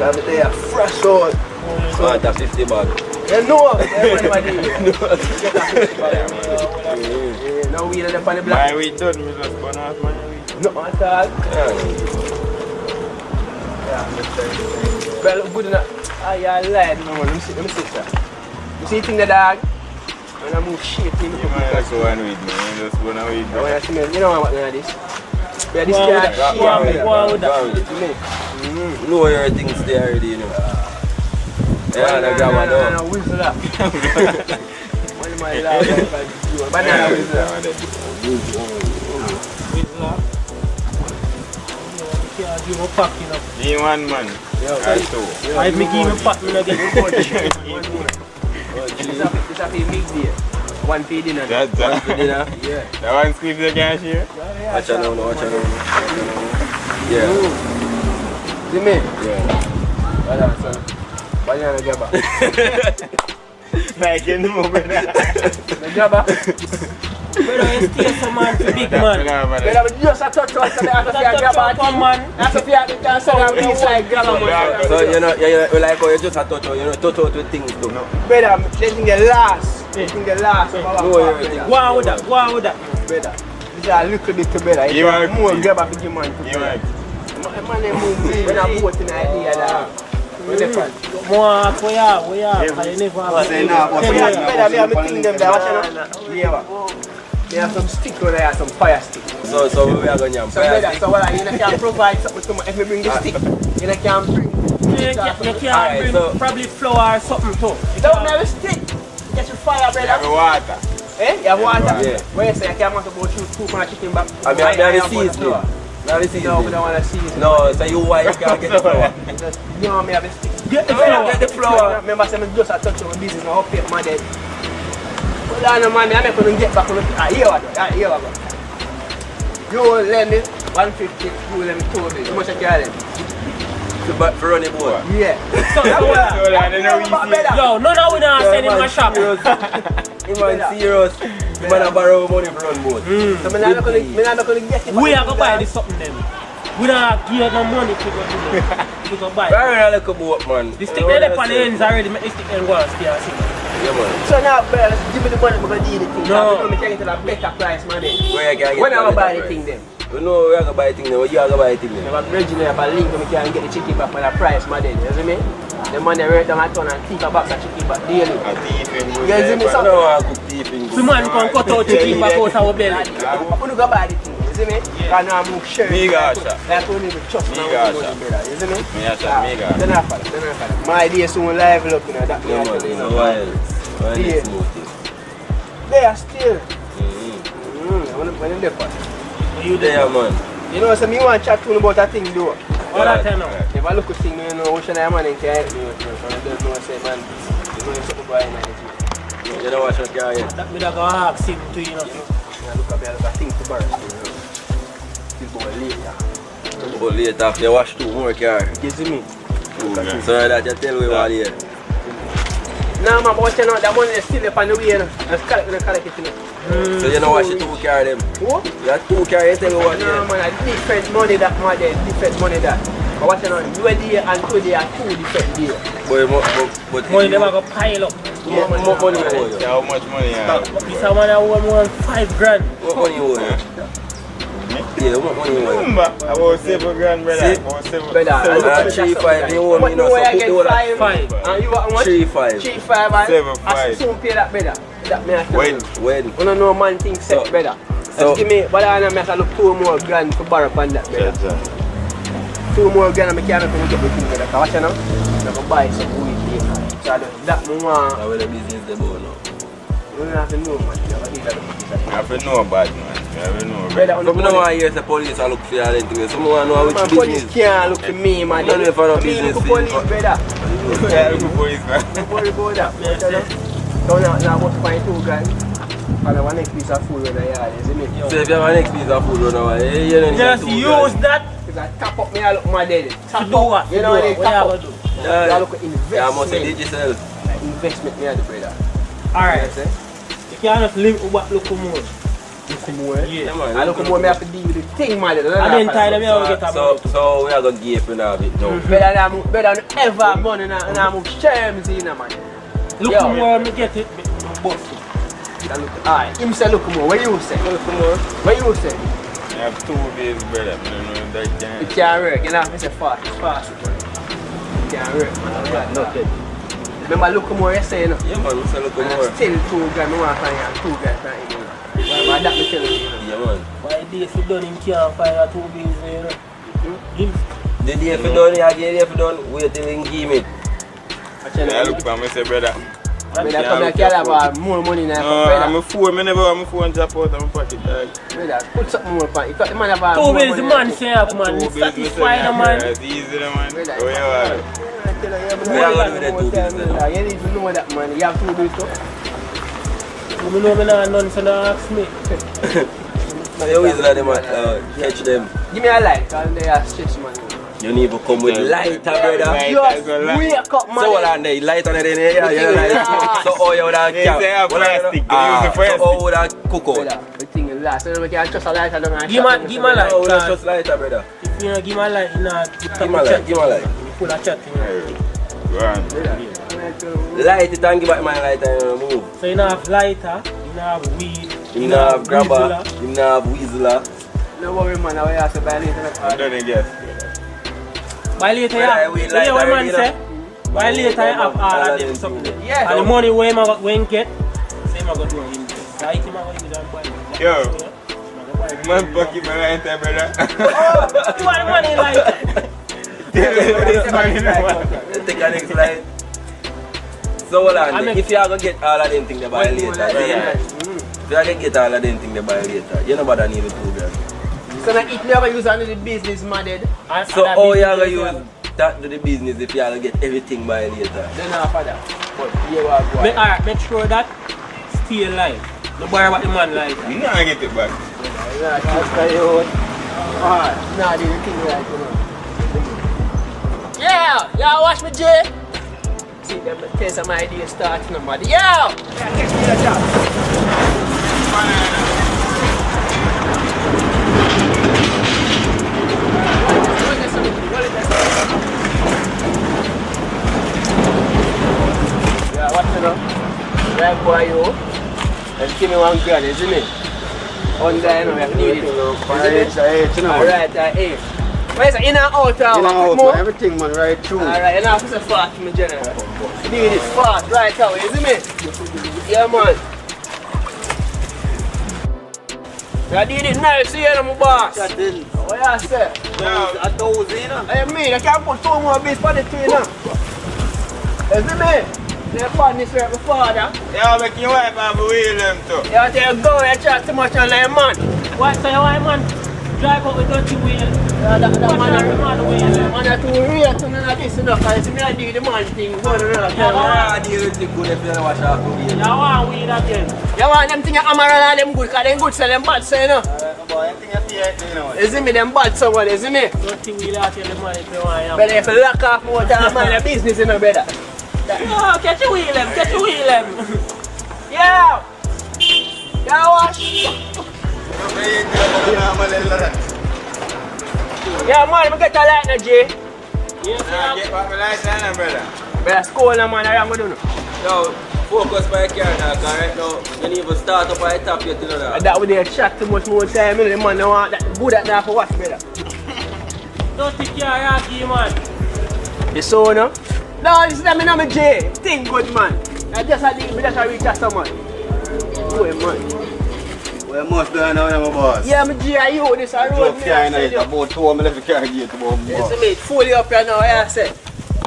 I'm there, fresh out. So that's 50 bag. You know, everybody. Get a 50 bag. No weed on the black. My weed done, me just burn off my weed. No, at all. Yeah, well, good enough. I lied, no, let me see that. You see the dog? When I move shit, you might like one weed, man. You just burn a weed. You know what I'm this? Yeah, this guy, know everything stay already, you know. Yeah, the grandma know. No, whistle up. One of my last banana whistle up. Whistle up. Yeah, give a pack, you know. Give one, man. That's two. I make him a pack, you know, get one more. This is a big deal. One for dinner. One for dinner? Yeah. That one squeeze the cash here? Watch out now, watch out now. Yeah. See me? Yeah. What else, son? Banana jabba. Like in the moment. The jabba? Brother, you still some man for big man. Brother, just a touch on so they have to see a jabba. That's a fear they can say that it's like jabba. So you know, you like how you just a touch out, you know, touch out with things too. Brother, they think they last. They think they last. Go on with that, Brother, this is a little bit too better. You are more jabba for the man. You right. Man, they move me. When I'm voting idea that. more for ya, I never They have some stick or they have some fire stick. So we are going to so what you can provide something to me if we bring the stick. You can bring you can bring probably flour or something too. You don't have a stick. Get your fire, brother. You have water. Eh? You have water? Yeah. Where you say I can't want to go through 2 pounds chicken back. I mean, I have a seasoning. No, we don't want to season. No, so you why you can't get the flour? You know me have a stick. Get the flour. Get the flour. Remember, I just a touch on my business now, up here, my dead. Well, I know, man, I make them get back on the here. You lend me 150, you lend me 200. How much I can lend? For running boat? Yeah. Yo, no, we don't send him a shop. He man serious. He man a borrow money for run boat. So I'm not going to get it. We are going to buy this something then. We don't give no money to go do it. We go buy it. Very like a boat, man. The stick there on the ends already, make the stick and go and stay and sit. Yeah, man. So now, brother, give me the money because I need the thing. No. I'm going to get it at a better price, man. Where you can get when I buy the thing then? You know we are going to buy the thing then. You are going to buy the thing then. I'm originally have a link so I can get the chicken back for the price, man. You see me? The money right down my turn and keep a box of chicken back daily. A thief in good. You see me? I don't want to cook thief in good. Someone can cut out chicken back out our belly. I'm going to go buy the thing. You see me? Because now I'm sure. Me gasha. Like only the trust now. You see me? Me gasha, me gasha. Then I follow. My idea soon live up, you know. That Yeah, man. you know. Why Yeah. smoothie? They are still. When they part. You Yeah, man. You know, so me want to chat to you about that thing though. All that time now. If I look at thing, you know, ocean man can help me with it. So I don't know, say, man, you're going to buy it. You don't watch your car yet? That me da go ask him to you know. I look at things to burst. Still go later. But later after you wash 2 more car. You see me? So that you tell me what here. No, man, but you know, that money is still up on the way, you know. Let's collect it, you know. So you know wash 2 car them? What? You have 2 car, you tell me what No, here. man, different money that, man, different money that. But what you know, you day and today are 2 different days. But Money never go pile up. Yeah, money you owe you? How much money you have? This a man that owe more than 5 grand. What money you owe you? Yeah, what money you owe you? About 7 grand, brother. About 7 Brother, 3-5, you owe me now, so put the whole of 5. And you got how much? 3-5. 3-5 and 7-5. I soon pay that better. That me have to When? do. When? You don't know man thing set So- better. so- Just give me, but I have to look 2 more grand to borrow on that better. 2 more grand and I can't get the thing better. Watch you know? I can buy some weed here. So that more. How will the business they go now? You don't have to know man. You have to know bad man. You have to know. Better on the Some don't want to hear the police are look for your thing. Some want to know which man, police business. can't look for me man. None of them are business. Police better. Yeah, look for police man. Don't worry about that. So now I must find 2 grand. And I want next piece of food in the yard, isn't it? So if you have a next piece of food on our you don't need Just to use that If I tap up me, I look my daddy. to Tap do what? You know what they What tap you up? gonna do? I look at investment. Yeah, I must say digital. Investment me at the brother. Alright. You know You can't just live with what look more. look more. Yeah, man. I look more, I have to deal with the thing, man. And then time them you get a So we are gonna give you a bit now. Better than ever money and I'm germs in man. Look Yo. more, me get it, boss. Alright, him say look more. What you say? Look more. What you say? I have 2 days, brother. I don't know if that can. It can't work, you know. I say fast. It can't work, man. I got nothing. Remember look more you say, you know. Yeah, man, we say look And more. I still 2 grand, I want to find 2 grand for him, you know. But that me tell you, you know. Yeah, man. Why days you done him can't find 2 bills, you know. Him. The day if you done, again, if you done, wait till you give me. I look for me, say, brother. Brother, come here, can have more money now. No, I'm a fool. I never have my phone drop out of my pocket, dog. Brother, put something more for it. The man have 2 more bills the money man say up, man. It's satisfied, man. It's easy, man. Brother, Oh, yeah, We are gonna do that 2 bills then. you need to know that, man. You have 2 bills too. You know me not none, so don't ask me. They always let them catch them. Give me a light, because they are stress, man. You need to come with lighter, brother. Light. Just wake up, man. So what on there? Light on it in here? Yeah, light. So how you would have Yes, they have plastic. They use the So how plastic. would have cook out? Brother, the thing is last. So we can trust a light and don't Give me a light. How would have just lighter, brother? If you don't give me a light, you know, Give me a light, give me a light. full of chat. Go on. Light it and give back my lighter and move. So you don't have lighter, you don't have weed, You don't have grabber, you don't have weaseler. No worry, man. I have to buy later. I don't guess. by later, Yeah, yeah. we You light hear what man already, say? By later, I have all of them something. Yeah. And the money where him get, say him go do him. Light him go use and buy. Yo. Man, pocket my lighter, brother. You want the money lighter? Take a next light. So hold on, if you are going to get all of them things they buy later, if you are going to get all of them things they buy later, you know what I need to do there. So now if you ever use under the business, man, then So how you are going to use that to the business if you are going to get everything by later? after that. But you are going. Alright, make sure that stay alive. No worry about the man lighter. You can't get it back. Nah, the thing right, you know. Yeah, y'all watch me, Jay. See them tell some ideas starting on body. Yeah, catch me that job. Yeah, watch it up. Right boy, you. And give me 1 grand, isn't it? On there, you know, we have need it. Alright, hey. Where's it? In and out, more? Everything, man, right through. Alright, and after the fast, my general. Need it fast, right away, isn't it? Yeah, man. I did it nice here, my boss. What you say? Yo, A thousand, you know. I mean, I can't put 2 more bits for the tree now. Isn't it? They're fun this right before that. yo, make your wife have a wheel them too. You have to go and chat too much on like man. What say why man? Drive out with dirty wheel. That man Man, too real to none of this enough. I see me I do the man thing. Go to the Yeah, deal with the good if you don't wash off the wheel. you want weed again? You want them thing Amaral and them good, because them good so them bad so you know. Boy, anything you see right now. You see me, them bad so well, you see me? Dirty wheel out here, the money if you want. But if you lock off more time, man, your business, you know, brother. Oh, catch your wheel them, catch your wheel them. Yeah! Yeah, wash! Yeah, man, I get a light now, Jay. Yes, Get back my lighter now, brother. Brother, school now, man, I'm going to do. Yo, focus by your car now, because right now, you need to start up at the top yet, you know that. And that would they chat too much more time, you know, the man don't want that good at now for what, brother? don't take care of you, man. You saw, no? No, this is them in my Jay. Think good, man. I just had to reach out someone. Do it, man. Well, must do now, my boss. Yeah, my G, I you this, I road Just carrying it about 2 minutes to carry it about You boss. see me, fully up here now, I say.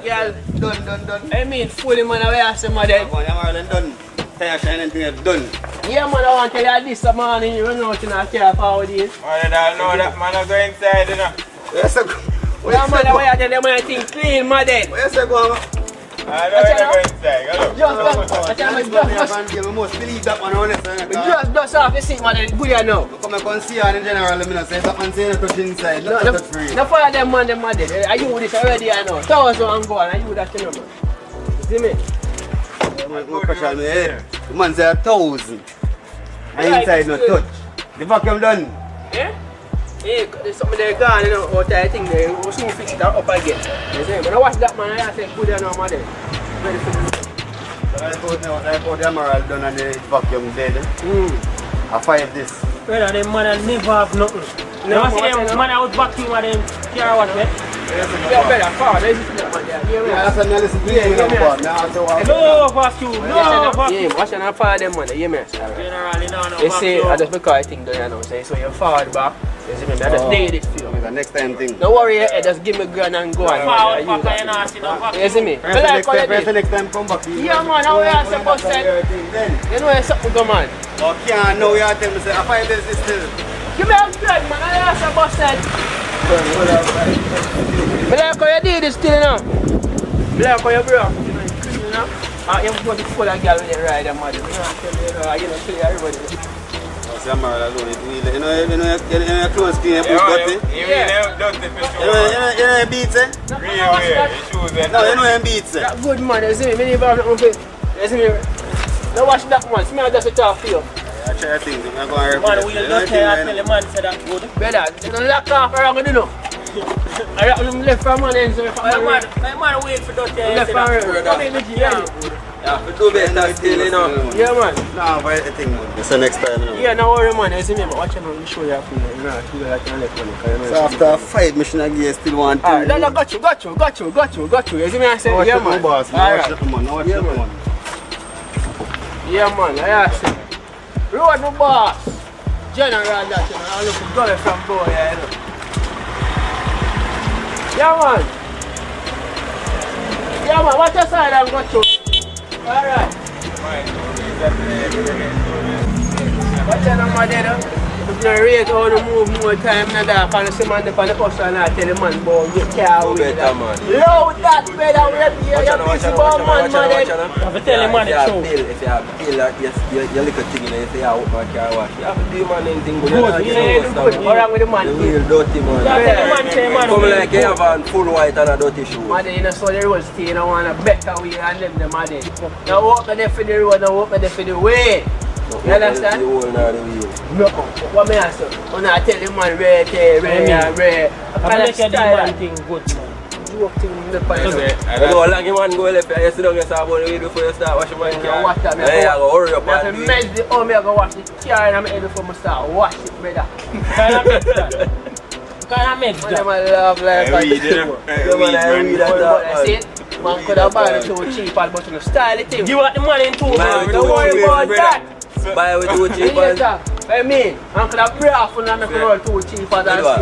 Yeah, done. I mean, fully, man, I say, man, then. Boy, I'm already done. Tire shining thing is done. Yeah, man, I want to tell you this morning, you run out in a car for this. I don't know that man I go inside, you know. Yes, sir. Yeah, man, I want to tell them my thing clean, man, then. Yes, sir, go on. I don't go inside. You must believe that one, honestly. Just dust off the seat, man, then good you know. Come and see her in general, I mean, say something saying touch inside, not touch free. No follow them, man, them, then. I use this already, I know. 1,000 and go on, I use that, you know, man. See me? The man say 1,000. And inside no touch. The vacuum done. Yeah? Yeah, there's something there gone, you know, out there, I think they will soon fix that up again. You see? When I watch that man, I say, good enough, man. Ready for the... I put the emerald done and the vacuum dead. I fired this. Brother, them man never have nothing. Never see them man out vacuum and them care what, man. Yeah, better, far, there's that man there. Yeah, that's a nice game, No vacuum, no vacuum. Yeah, watch and follow them, man. You hear me? Generally, no You see, vacuum. that's because I think that you know, so you forward back. You see me? I just need it for you. The next time thing. Don't worry, just give me grand and go on. Forward back, you know, see no vacuum. You see me? Next time come back. Yeah, man, how you are supposed to you know where something go, man. Okay, now you are telling me, I find this still. Give me a grand, man, how you are supposed to I like how you did this still, you know. I like how you bro, you know. You have to full of girl when you ride a mother. You know, you know, tell everybody. You know your clothes clean, you put dirty. You know beats, eh? No, you know beats, eh? That good man, you see me? Me never have nothing for you see me? Now watch that man, see me I just talk for you. I try to think, I'm going to Man, we'll not tell the man say that good. Brother, you don't lock off around with you know. I got them left from man and so Man, wait for that left from say come in the gym. Yeah, for do better still, you know. Yeah man. No, but I think, man. It's the next time, you know. Yeah, no worry man, you see me, but watch me show you for you know, you like you left money. So after 5 mission again, you still want to... Alright, no, got you. You see me, I say, Watch yeah the man. boss, watch the man, watch the man. Yeah man, I say. Road no boss. General that, you know, I look for going from boy, you know. Yeah man. Yeah man, watch your side and go through. Alright. Watch your number there though. If you rate how to move more time in the dark and see man on the bus and I tell the man about you can't wait. Load that brother, we here, you're busy about man. have to tell the man the truth. If you have a bill, you look at thing and you say, I hope my car wash. You have to do man anything good. Good, what's wrong with the man? The real dirty man. Tell the man say man. Come like you have a full white and a dirty shoe. Man, you know, so the road stay, you want a better way and them, man. Now walk there for the road, now walk there for the way. You understand? The whole now the wheel. No, what me ask you? When I tell the man red, red. I make you do one thing good, man. Joke thing in the pile. You know how long you man go left here, you sit down and start about the way before you start washing my car. Watch that, Hey, I go hurry up I and do mess it. the home, I go wash the car and I'm head before I start wash it, brother. Can I make that? Can I make Man, I'm that? love like Yeah, man, I read that. That's it. Man could have bought it too cheap, but you know, style it too. Give out the money in 2 Man, man. Don't worry about that. Buy with 2 cheap ones. I mean, I'm going to pray for them to roll too cheap for that shit.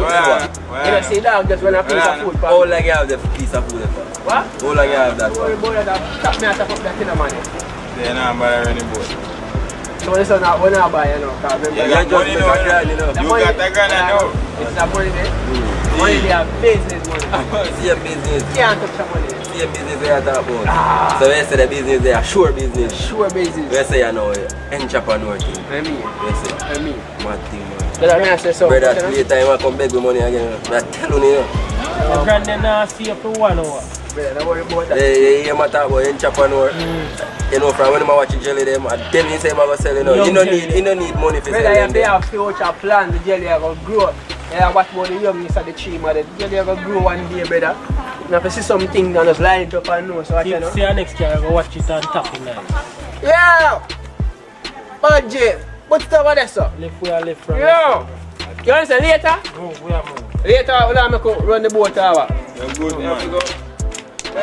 You know, see dog just when I piece of food. How long you have the piece of food for? What? How long you have that Don't worry for? about that. Tap me out of that in the money. They're not bad anymore. So this is not when I buy, you know. You just money make now, a grand, you know. The You money- got that gun, I know. It's that money there. Money they have business money. Same business. Can't touch the money. Same business we are talking about. So we say the business they are sure business. Sure business. We say you know entrepreneur thing. I mean. We say I mean. mad thing man. But I say so. Brother, later I come beg with money again. I tell you, you know. The brand they not see you for 1 hour. Brother, don't worry about that. You matter about entrepreneur. You know, from when I watch jelly them, I tell you say I'm going to sell, you know. You don't need money for Brother, selling you them. have future plan, the jelly are going to grow. You have watch about the youngness of the tree, man. The jelly are going to grow one day, brother. You have to see something and just line it up and know. So See you know. you next year, I go watch it on top of night. Yeah! Budget! What's the over there, sir? Left way or left from. Yo! You understand later? Move, we are move. Later, we'll have to run the boat over. You're good, man. I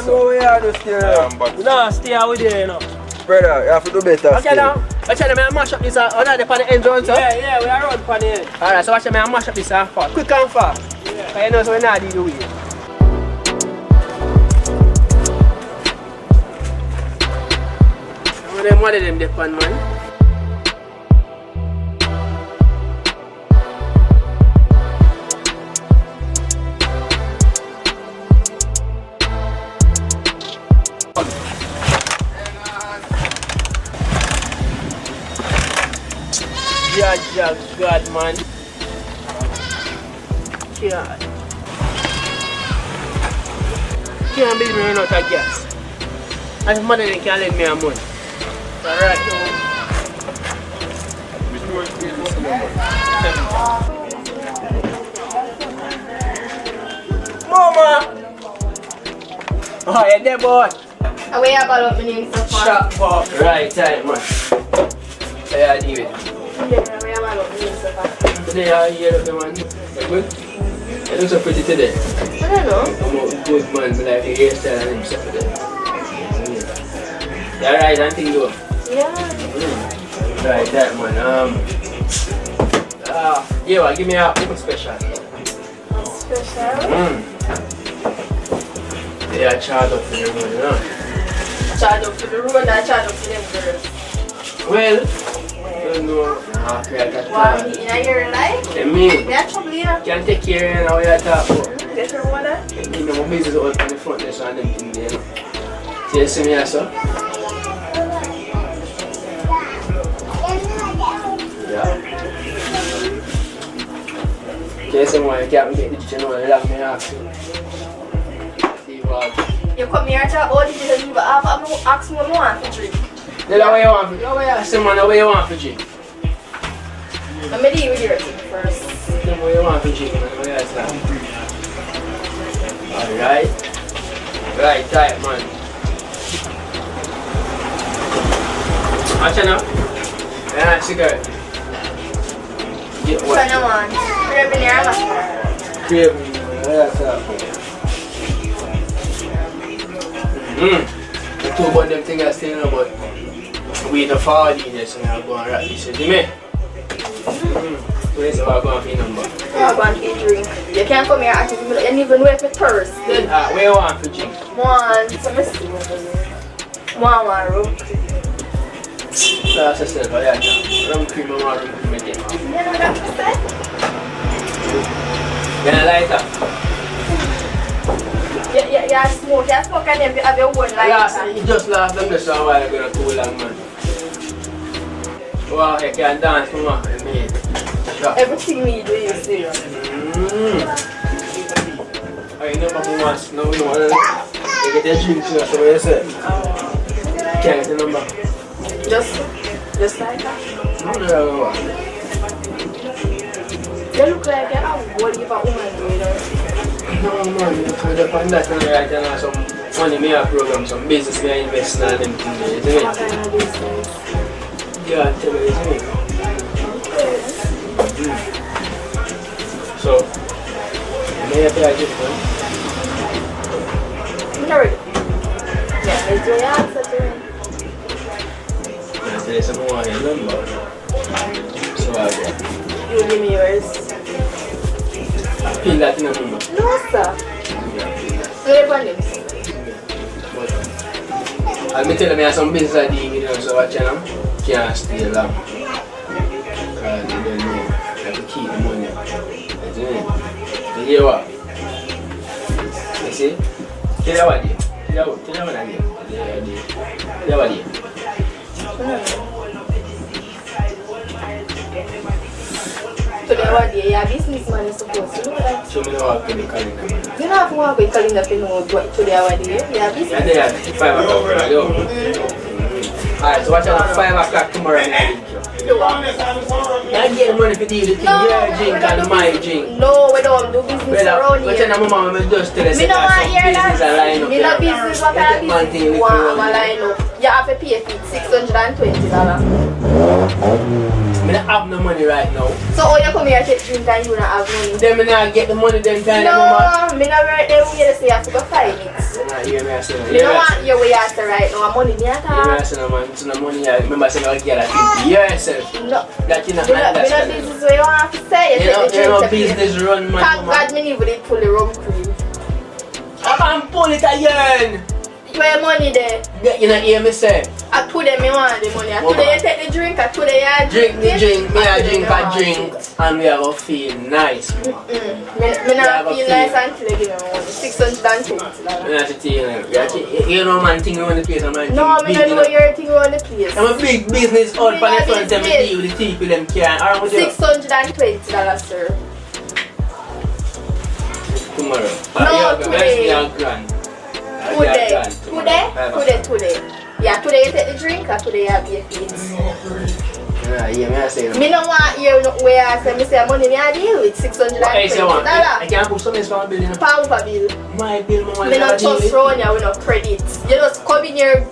know we are just here. No, stay out with you, you know. Brother, you have to do better. Okay now, watch out, I mash up this on the end zone, sir. Yeah, we are on pan here. Alright, so watch out, I mash up this and fast. Quick and fast. Yeah. You know, so we're not do the way. One of them dip on, man. Yeah, God, man. God. Can't believe me run out of gas. And if money they can't lend me a month. Alright, so. Mama! Oh, you're there, boy. And we have a lot of names so far. Shut up. Right, time, man. Yeah, I deal with. Yeah, we have a lot of names so far. Today, I hear of the man. You good? It looks so pretty today. I don't know. I'm a good man, but like the hairstyle and himself today. Yeah, right, I think though. Yeah. Right, that man. Yeah, well, give me a open special. Special? Yeah, charge up for the road, you know. Charge up for the road and charge up for them girls. Well, I don't know. Okay, I got Wow, time. in your life? And me, We are trouble here. can't take care of how you talk about. Get your water? You know, my business out on the front there, so I them things there, you know. See, you see me here, sir? Yeah. You see why you can't get the chicken on the lap, me ask you. See what? You come here to all the people you have ask me what you want to drink. Then what you want for drink? What you want for drink? Let me deal with your thing first. Then what you want for drink, man? What you ask that? Alright. Right, tight, man. Watch it now. Yeah, cigarette. Get Which what? one you want? Craving your mascara. Craving, man. That's that. The two about them things I still know, but we the forward in this and I'll go and rap this. You see me? So this is how I go and pay number. I'm going to drink. You can't come here and you don't even wait for thirst. Then, where you want for drink? One, so let's see. One room. That's a step, but yeah, rum cream and rum cream again. You know what I'm saying? Then I light up. Yeah, smoke and then you have your own lighter. You just lost them just a while ago, too long, man. Wow, you can dance, mama, man. Everything we do is serious. I never go once, no, you get a drink, so what you say? Can't get the number. Just like that. No. You look like you have what if a woman do it. No, man, because upon that one right now, some money me a program, some business me a invest in and them things, you see me? What kind of business? Yeah, tell me, you see me? So, may I pay a gift, man? I'm not ready. Yeah, it's your answer to it. I tell you some more your number. So I go. You give me yours. Pin that in a number. No, sir. Yeah. So you're going to But I'll be telling me I have some business I deal with them, so watch them. Can't stay long. Because you don't know. You have to keep the money. You see me? You hear what? You see? Tell you what, dear. Tell you what I did. Tell you what, dear. Today what day? Yeah, businessman is supposed to do that. Show me the work with the calendar, man. You don't have to work with calendar to know what today what day. Yeah, business. Yeah, they are 5 o'clock, right? Yo. Alright, so watch out 5 o'clock tomorrow night. I get money for deal with your drink and my drink. No, we don't do business around But here. then my mama just tell us Me don't want to hear that. business and line up. Me no business, what kind of business you want? I'm a line up. You have to pay for it, $620. I don't have no money right now. So how you come here to take drink and you don't have money? Then I not get the money then time mama. No, me not right there. We just say you have to go find it. Nah, hear me I say. Me don't want your way after right now. Money me at Hear me I all. say no man. It's no money. I remember saying I get that yourself. No. That you not Me no understand. business where you don't have to say. You You know, take the drink to pay. business run man. Thank God me never did pull the rum cream. I can pull it again. Where money there? You know hear me say. I told them me want the money. I told them you take the drink. I told them you Drink the drink, me I drink a a drink and we are gonna feel nice. Me not feel nice until they give me money. $620. That's the thing, you know man thing on the place, man. No, me don't know your thing on the place. I'm a big business out on the front and I deal with the people them can. Alright, what you $620, sir. tomorrow? No, today. Grand. Today. Yeah, today you take the drink or today you have your feet. Yeah, me say. Me no want hear no way I say. Me say money me I deal with $620. I can't put some for my bill, you know. Pound for bill. My bill, my Me no trust round here with no credit. You just come in here,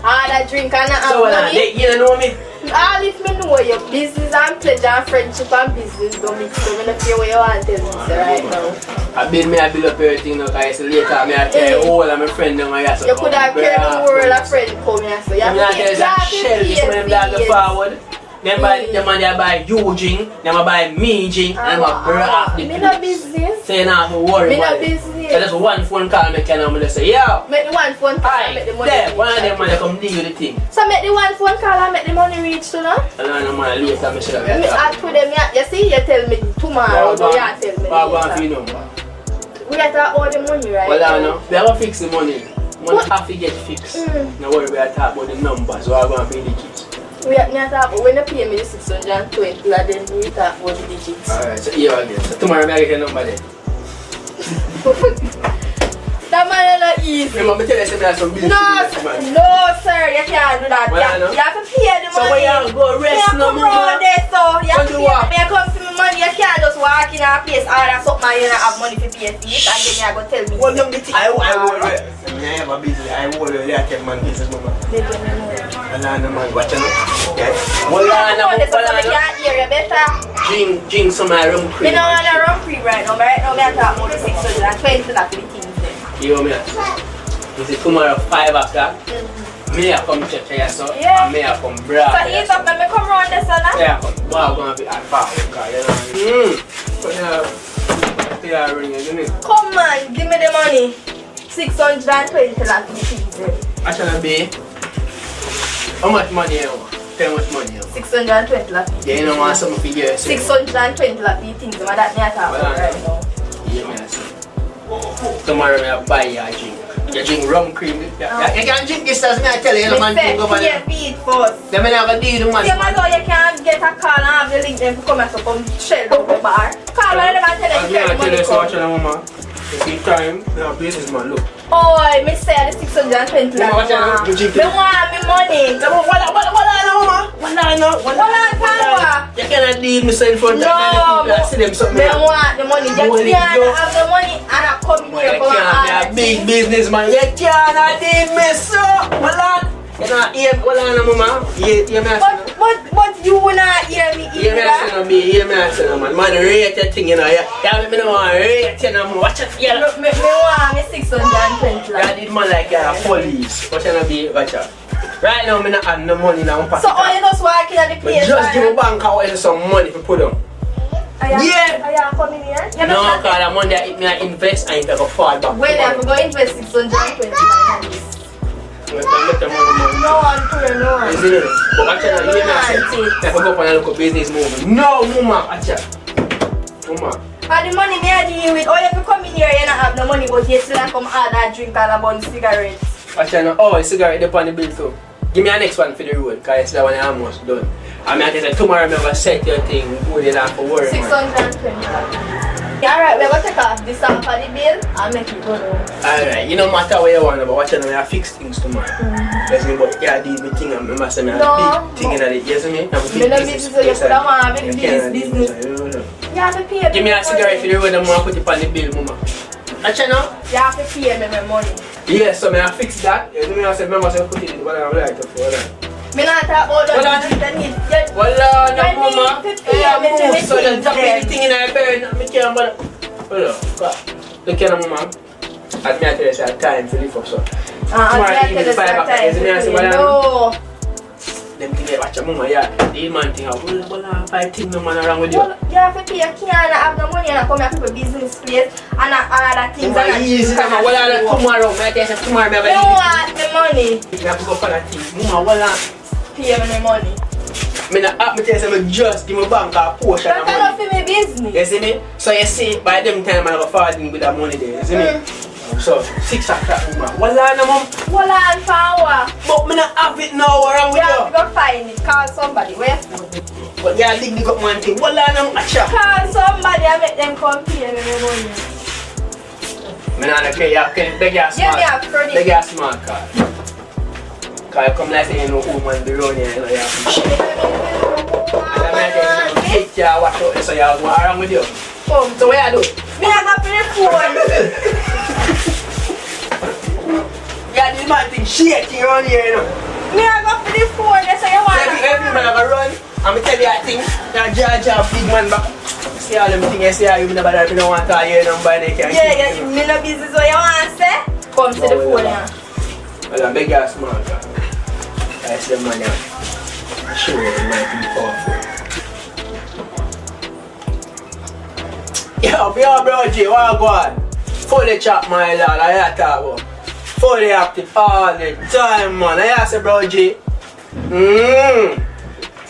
order drink and have money. You don't know me. All if me know your business and pleasure and friendship and business don't mix. So me no care what you want to tell me say right now. I build up everything now, because later me I tell you all of my friends down here. You could have carried the world of friends come here. So you have to pay forward. Them buy you drink, them buy me drink, and them brought me no business. Say not to worry about it. So just one phone call me can just say, yo. Make the one phone call and make the money reach. One of them man come deal with the thing. So make the one phone call and make the money reach to now? And I know man later me should have me ask to them, you see, you tell me tomorrow, but you tell me later. We got to all the money, right? Well, I know. We have to fix the money. Money have to get fixed. No worry, we are talking about the numbers, so I'm going to pay the digits. We are not talking about when you pay me the 620, then we talk about the digits. Alright, so here again. So tomorrow I get your number then. That man is not easy. Remember, tell us I some bills. No, sir, you can't do that. Well, you have to pay the money. So when you go rest no more? You have to pay. When you come to me money, you can't just walk in a place, order something and you don't have money to pay for it, and then you go tell me. Well, I will have a business. I will tell man business, mama. Well, man, watch out. Well, can't hear you better. Drink some rum cream. Me don't want a rum cream right now. Right now, I'm talking about the 620 that for the things there. You hear me? You see tomorrow 5 o'clock. Me I come check here, so me I come brag. So he's up and me come round this one, yeah, wow, gonna be at bar, you know. Ring, isn't it? Come on, give me the money. 620 that for the things there. Actually, be how much money you want? Tell much money you want? 620 that. Yeah, you don't want something for you. 620 that for the things that me I talk about right now. Yeah, me I say. Tomorrow I buy you a drink. You drink rum cream. You can't drink this as me I tell you, the man can go over there. Feed first. Then I have a deal with the man. You can't get a call and have the link them to come and so come shell down the bar. Call one of them and tell them to carry money come. You see time, now business man, look. Oh, me say the 620 that me want me money. What? You cannot leave me in front of no, see them something. Me want the money. You can't have the money and I come here for a big business man. You can't leave me so. You not hear mama. But you not hear me either. Hear me say no man. Man rate that thing, you know. Yeah, me no want rate you no more. Watch it. Yeah. Me want me 620. I did man like a police. Watch it. Watch it. Right now, I don't have no money in my pocket. So all you just walking at the place? Just give a bank out and some money to put on. Are you coming here? No, because the money I invest, I ain't going to fall back. When I go invest 620 like this. No one to you, no one. Isn't it? But actually, you know, if I go for a local business moving. No, mama, actually. Mama. And the money me I deal with, you have to come in here, you don't have no money, but you still come order drink and a bun cigarettes. Actually, a cigarette up on the bill too. Give me a next one for the road, because it's that one I'm almost done. I mean, I say tomorrow I'm going to set your thing, put it on for work. 620. Alright, we're going to take off this off for the bill and make it go down. Alright, you no matter what you want, but watch out, I fix things tomorrow. Yes, me, but yeah, I did my thing, I'm going to say a big thing in it. Yes, me? I'm a big business. You could have a big business. You have to pay me. Give me a cigarette for the road, I'm going to put it on the bill, mama. Actually, no? You have to pay me my money. Yes, so I fix that. You know, I said, remember, I put it in what I'm like to for that. Me not talk about that. Well, no, mama. Yeah, so then tap anything in her bed, me can't bother. Hold on, look at mama. As me I tell you, say time to live up, so. Tomorrow evening, 5 o'clock, no. Them things they watch your mama, yeah. The man thing, well, 5 things no man around with you. You have to pay, you can't have no money and come here to a business place and all that things. It's easy, mama. Well, tomorrow, I tell you, tomorrow, I want the money. You have to go for that thing. Mama, well, pay me the money. I tell you, just give me bank a portion of money. That's not for me business. You see me? So you see, by them time I'm going to fall in with that money there, you see me? So, 6 o'clock, mama. Wala na, mom. Wala and power. But me not have it now, what wrong with you? You have to go find it. Call somebody. Where? But yeah, dig up one thing. Wala na, acha. Call somebody and make them come pay me the money. Me not okay, yeah, okay. They get a smart. Yeah, me have credit. They get a smart card. Because you come like say you know who man be around here, you know, you have to shit. And I'm like, you take care, watch out, so you have to go around with you. So what you do? Me have a play phone. Yeah, this man think shaking around here, you know. Me have a play phone, that's how you want So every man have a run, I'm going to tell you that thing, that Georgia big man back. See all them things you say, you never if you don't want to hear nobody, they can't yeah, me no business what you want to say. Come to the phone now. Well, I'm big ass man, I see the man here. Sure, it might be powerful. Yo, bro, G, what go on? Fully chop my lad, I talk about. Fully active all the time, man. I say, bro, G. I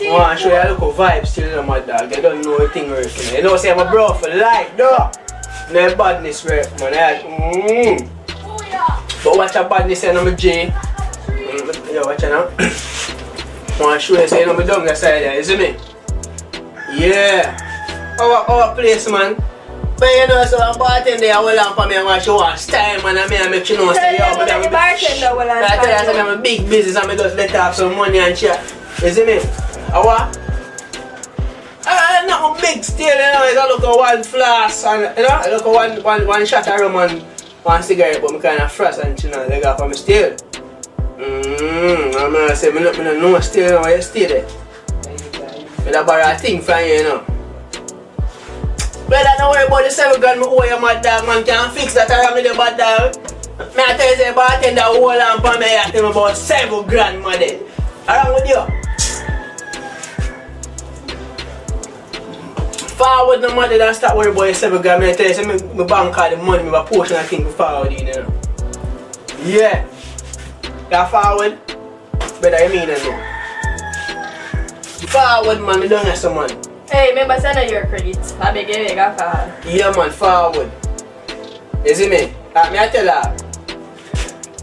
want to show you a little vibe still, my dog. You don't know the thing working. You know, say I'm a bro for life, though. No badness work, man. But watch your badness and I'm a G. Yo, watch it now. I want to show you, say I'm a down the side there, you see me? Yeah. Our place, man. But you know, so I'm bartender, I will on for me, I want to show us style, man. I make you know, say, yo, but I'm a bartender, I tell you, I'm a big business, I'm just let off some money and shit. You see me? What? Not big still, you know, it's a look at one flask and, you know, I look at one shot of rum and one cigarette, but I kind of frost and, you know, they got for me still. I'm going to say, I don't know still, you know, you still there. I borrow a thing from you, you know. Brother, don't worry about the 7 grand I owe you, mad dog, man, can't fix that around with the bad dog. I tell you, say, bartender, hold on for me, I tell me about 7 grand, man, around with you. Forward no money, don't stop worrying about your 7 grand. I tell you, say, my bank card the money, my portion of things forward in, you know. Yeah. You forward? Better you mean it now. Forward, man, I don't have some money. Hey, remember send your credit. I beg you, you got forward. Yeah, man, forward. You see me? I tell her.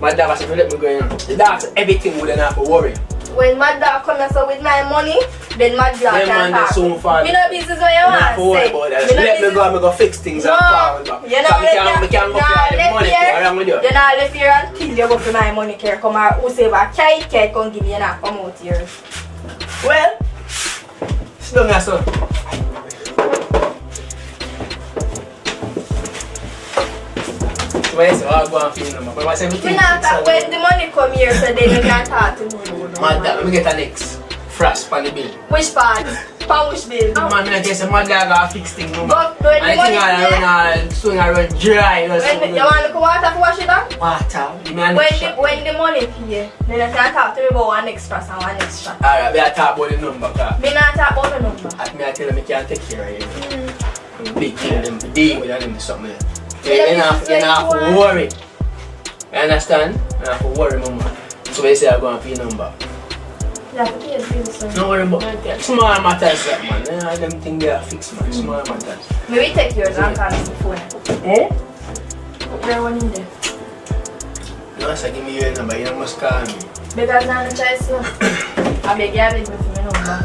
My dad has to let me go in. The dog said everything wouldn't have to worry. When my dad comes up with my money, then my dad can talk. Me no business what you want to say. Let me go and go fix things and forward back. You're not left here until you go for my money care. Come out, who say what can't come give you enough come out here. Well, it's done as well. When the money come here, so then you can talk to me. Mad let me get a next frost on the bill. Which part? Which bill? Man, I just say mad dog fix things. But when the money run soon I run dry. You want to water for wash it down? Water. When the money here, then I can talk to me about one extra and one extra. Alright, we are talk about the number. Me not talk about the number. I tell them I can't take care of you. Big thing them deal with them something. You have to worry. You understand? You have to worry, mama. So they say I'm going to pay number. You have to pay the bill, sir. Don't worry about it. Small matters, man. Them things they are fixed, man. Small matters. Maybe take yours and call me the phone. Eh? Put your one in there. No, so give me your number. You must call me. Because I'm the choice, sir. I beg you for my number.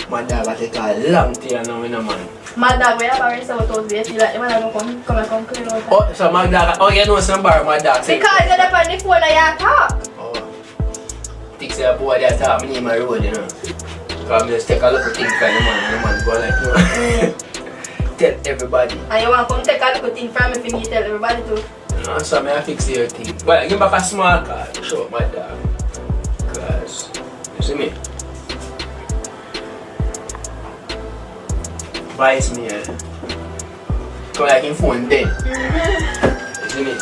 My dog will take a long time now, you know, man. My dog, we have a rest out there. Feel like the man will come clean out. Oh, so my dog, oh, you know some bar, my dog. Because you're up on the phone and you talk. Oh. Think say a boy that talk, me name my road, you know. Because I just take a little thing from the man go like, you know. Tell everybody. And you want to come take a little thing from me for me to tell everybody too? No, so I fix your thing. Well, give back a small card to show my dog. Because, you see me? Buys me, come like in phone then. You see me?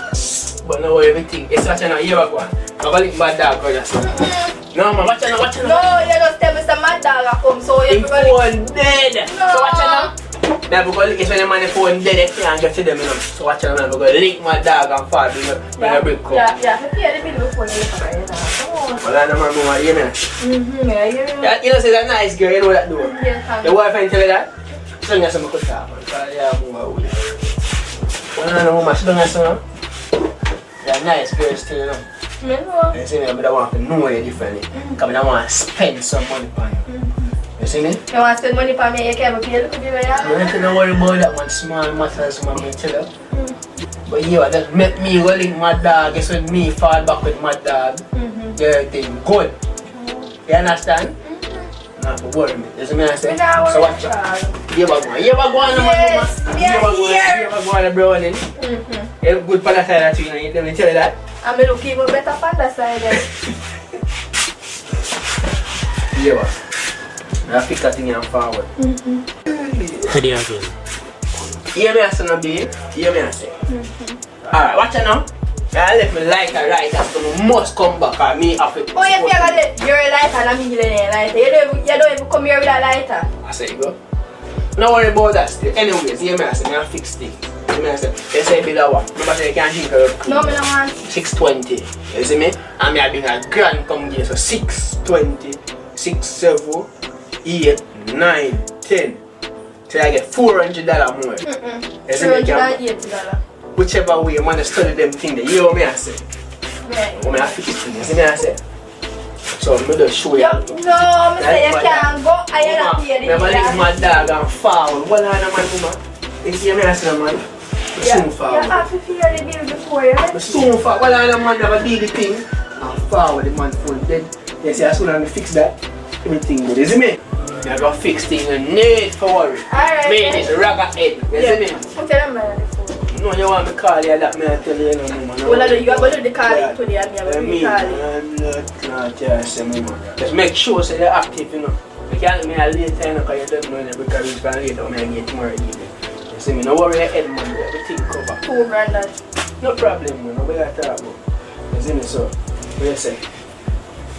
But now everything, it's such a year ago. I'm going to my dog or just no, man, watch it now. No, you just tell me some mad dog come, so you have to phone dead. No. So watch it now. Now because it's when the man the phone dead, they can't get to them, you know. So watch it now, because link my dog and fall when I break come. Yeah, I pay the bill before you look right now. Come on. Well, I know my mama, you know. Yeah, you know, say that nice girl, you know that do. Yeah, the boyfriend tell you that? She don't get some good talk, man. Because they are more away. Well, I know mama, she don't get some. They're nice girls still, you know. You see me, I don't want to know you differently. Because I don't want to spend some money on you. You see me? You want to spend money on me, you can't pay the bill, yeah? You don't worry about that one, small matters, man, I tell you. But yeah, that make me go link my dog, guess when me fall back with my dog, everything good. You understand? Not to worry me. You see me I say? So watch out. You ever go on the man? You ever go on the browning? You good for the side of you, let me tell you that. I'm look even better for the side. Yeah, I fix that thing and forward. Ready again. Hear me I say no babe? Hear me I say? Alright, watch it now. I left me like a writer, so I must come back and me have it. Oh, if you're gonna let your lighter and I'm giving you a lighter, you don't even come here with a lighter. I say, go. Don't worry about that still. Anyways, hear me I say, I fix things. Hear me I say, they say bill of what? Remember say you can't drink a cream. No, I don't want. 620. You see me? And me I bring a grand come here, so 620, 6, 7, 8, 9, 10. So I get $400 more. You see me? $480. Whichever way you want to study them things, you hear me I say? Right. I fix things, you see me I say? So I'm going to show you. No, I say you can't go. I am not here. Never leave my dog and fall. What are the man, woman? You see me I say, man? Soon fall. You have to fear the bill before you. Soon fall. What are the man never do the thing? And fall with the man full dead. You see, as soon as I fix that, everything good, you see me? I got fix things, no need for worry. Alright. Man, it's a ragga head, you see me? I'll tell them on the phone. No, you want me to call you that, man, I tell you no, man. Well, you are going to do the calling today and you are going to call it. I'm not just man. Just make sure so you're active, you know. You can't make me a late time because you don't know because it's going to later when I get tomorrow evening. You see me, no worry your head, man, everything covered. $2 grand. No problem, man, nobody got to talk about. You see me, so, what you say?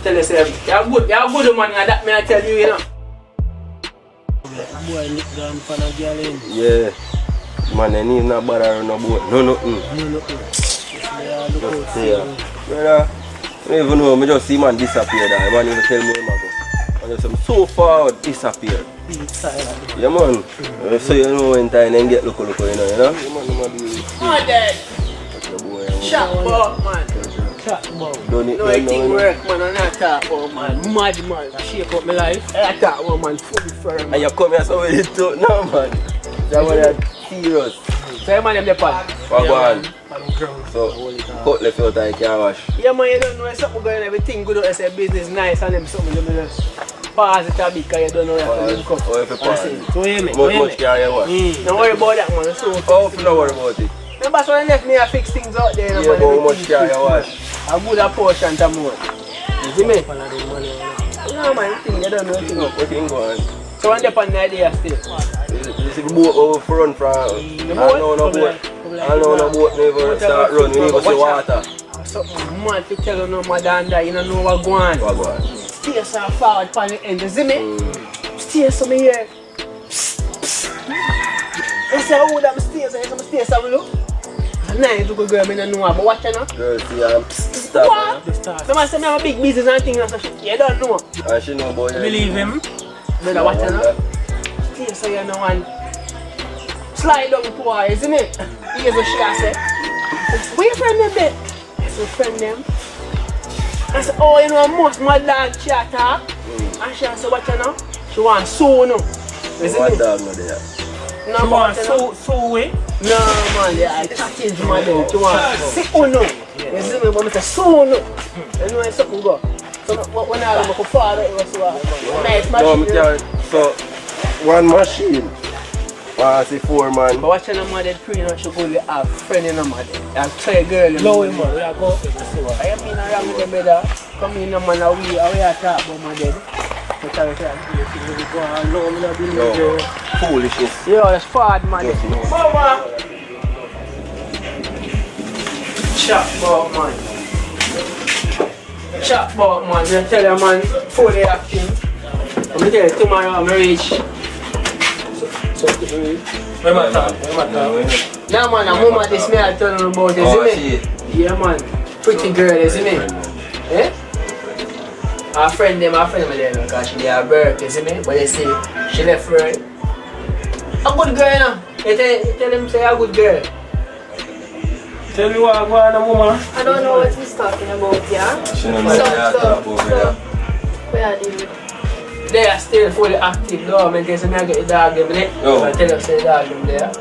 Tell yourself, you're good, man, and that may I tell you, you know. Boy, Nick down for a girl in. Yeah. Man, I need not bother no boat. No, nothing. Just there. Brother, I don't even know. I just see man disappear there. Man even tell me where I go. And just say, so far disappear. Yeah, man. So you know when time then get look, you know. Yeah, man, Oh, Dad. Shut up, man. Don't it, no, I think work, man, and I talk about, man. Mad, man. Shake up my life. I talk about, man, fully firm. and you come here so with it too. No, man. That one is serious. So, you man, them the pan. Wagwan. So, cut left out and you can't wash. Yeah, man, you don't know something going on, everything good, I say business nice, and them something you just pause it a bit, because you don't know you have to link up. Oh, if you pause. So, hear me, Much can you wash? Don't worry about that, man. So, Oh, don't worry about it. remember, so I left me, I fix things out there, Yeah, man. but how much can you wash? A good portion to more. You see me? No, man, thing, you don't know thing. What thing going? So, I'm on the idea still. You see the boat over front from I know no boat. I know no boat never start run, we need to see water. Something mad to tell you no more than that, you don't know what going on. Wagwan. Stay so forward from the end, you see me? Stay so me here. I say, oh, that stay so me look. Nice little girl, I don't know, but watch you now. Girl, see I'm stop. What? Remember, say I have a big business and things and stuff. You don't know. And she know about you. Believe him. Brother, watch you now. Stay so you know and slide down to her, you see me? Here's what she say. Where your friend them there? I say, friend them. I say, oh, you know, most my dog chat her. And she say, watch you now. She want so no. You see What me? dog no there? No, You want so way? no, man, yeah, I chatting to my dog. You want sick or no? You see me? But I say, so no. You know, something go. So when I go father, it was so nice No, machine. so one machine. I see 4 man. But watching a mother pre, you should go have a friend in a mother. And try a girl in Low the him, mother. man. We are going to see what. I am in around with the brother. Come in a man, we are talk about my dad. But I was like, we go on, no, I'm not doing No, it. foolishness. Yo, that's fad, man. Yes, no. Mama! Chop man. Chop man. I tell you, man, fully active. I'm going to tell you, tomorrow I'm reach. So, Where man? now, man, a mama this me I tell you about, Oh, I isn't see it? it. Yeah, man. Pretty girl, isn't it? Eh? Our friend them there because she had birth, isn't it? But they say she left for a good girl, you know. You tell them say a good girl. Tell me what going on, woman. I don't know what he's talking about, yeah? She don't know what you're talking about. Where are they? They are still fully active though. I guess I get the dog them there. I tell us the dog them there.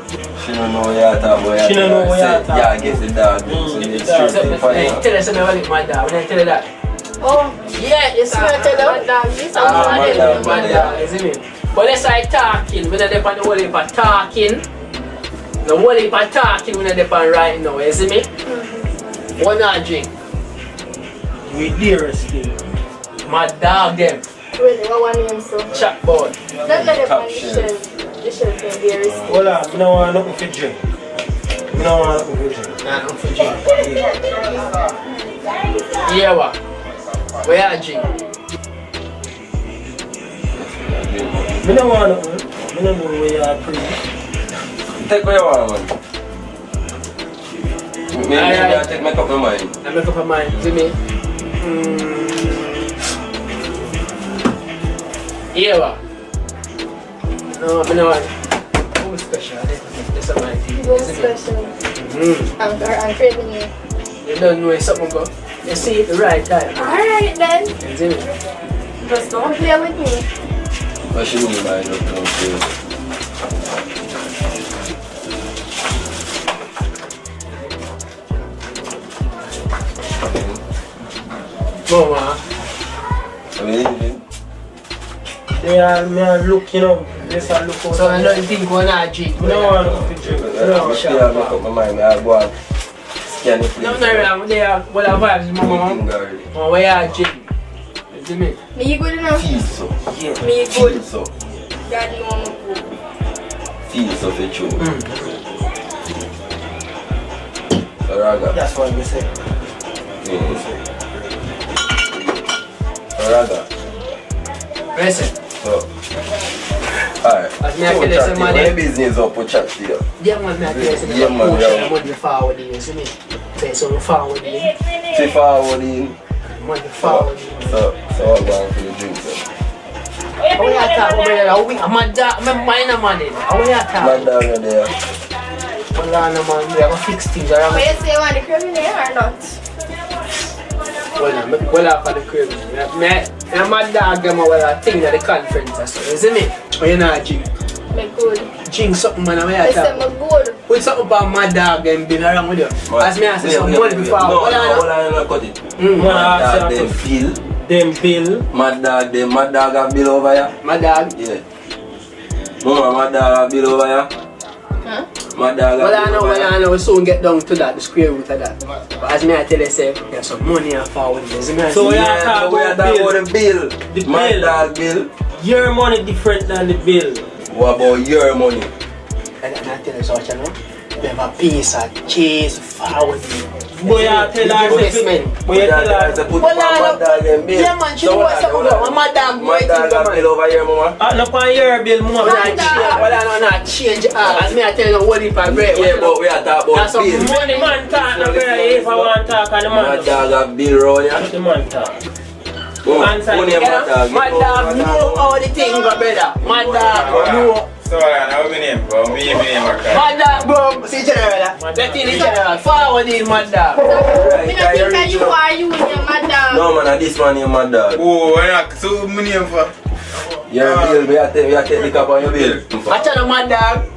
She don't know what you're talking about. She don't know what you're talking Yeah, I guess the dog. So the it's dog. straight in fire. Tell us about my dog. When I tell you that. Oh, Yeah, you see what I tell you? my dog. This is my dog. My dog, isn't it? But let's say talking. When I dep on the whole heap of talking. The whole heap of talking when I dep on right now, you see me? One not drink. We dear still. My dog them. really what one name so. Chat board. Don't let them on the shelf. The shelf can be risky. Hold on, I don't want nothing for drink. I don't want nothing for drink. Nah, I'm for drink. Yeah, what? Where are drink? I don't want nothing. I don't know where you are pretty. Take what you want, man. Maybe I take my cup of mine. I make up my mind, see me? Yeah, what? No, I don't want. Oh, special. This is my thing. Go special. I'm craving you. You don't know if something go. You see it the right time. Alright then. You see me? Just don't play with me. What should we buy? No, Mama. I mean, They are look, you know, let's look out. So I don't think one are drink. I don't want nothing for drink. I'm still have make up my mind. I go and scan the place. No, they are what are vibes, mama. Oh, where are drink? You see me? Me good enough. Feel so. Me Feel good. so. Daddy want me good. Feel so for true. So Raga. That's what we say. Raga. Listen. So, alright. As me I tell you, say, man, my business up for chat to you. Yeah, man, I tell you, say, Yeah, man, yeah. money forward in, you see me? Say, so we forward in. Say forward in. Money forward in. So I'm going for the drinks then. How we are talking about it? My dog, my mind money. How we are My talking? dog are there. Well, man, we have to fix things around. But you say you want the craving there or not? Well, for the crib. My dog them a thing at the conference or so. You see me? When you not drink. Me good. Drink something, man. We I are say talking. me good. Put something about my dog and be around with you. As me I say some money before. No, cut it. My dog them bill. Them bill. My dog a bill over here. My dog. Yeah. Mama, my dog a bill over here. Huh? My dog a bill over here. I know, we soon get down to that, the square root of that. But as me I tell you, say, there's some money and forward. So we are talking about the bill. The My bill. dog bill. Your money different than the bill. What about your money? And I tell you something, you know? We have a piece of cheese forward. Boy, I tell her, Investment. boy, I tell her. Put my dog in bill. Yeah, man, she know what's up with her. My dog, My dog a bill over here, mama. Not on your bill, more. Well, I not change as me I tell you what if I break. Yeah, but we are talking That's about some bill. Money man talk, no brother, if I want to talk, and the My man dog a bill round here. talk. The man talk. Money My dog know all the things, brother. My dog know. So, what's my name, bro? Me name, My dog, bro, see general. Let in general. Forward in my dog. Me not think that you are you and your mother. No man, this man is my dog. Oh, so my name for? Your bill, we are take the cap on your bill. I tell my dog.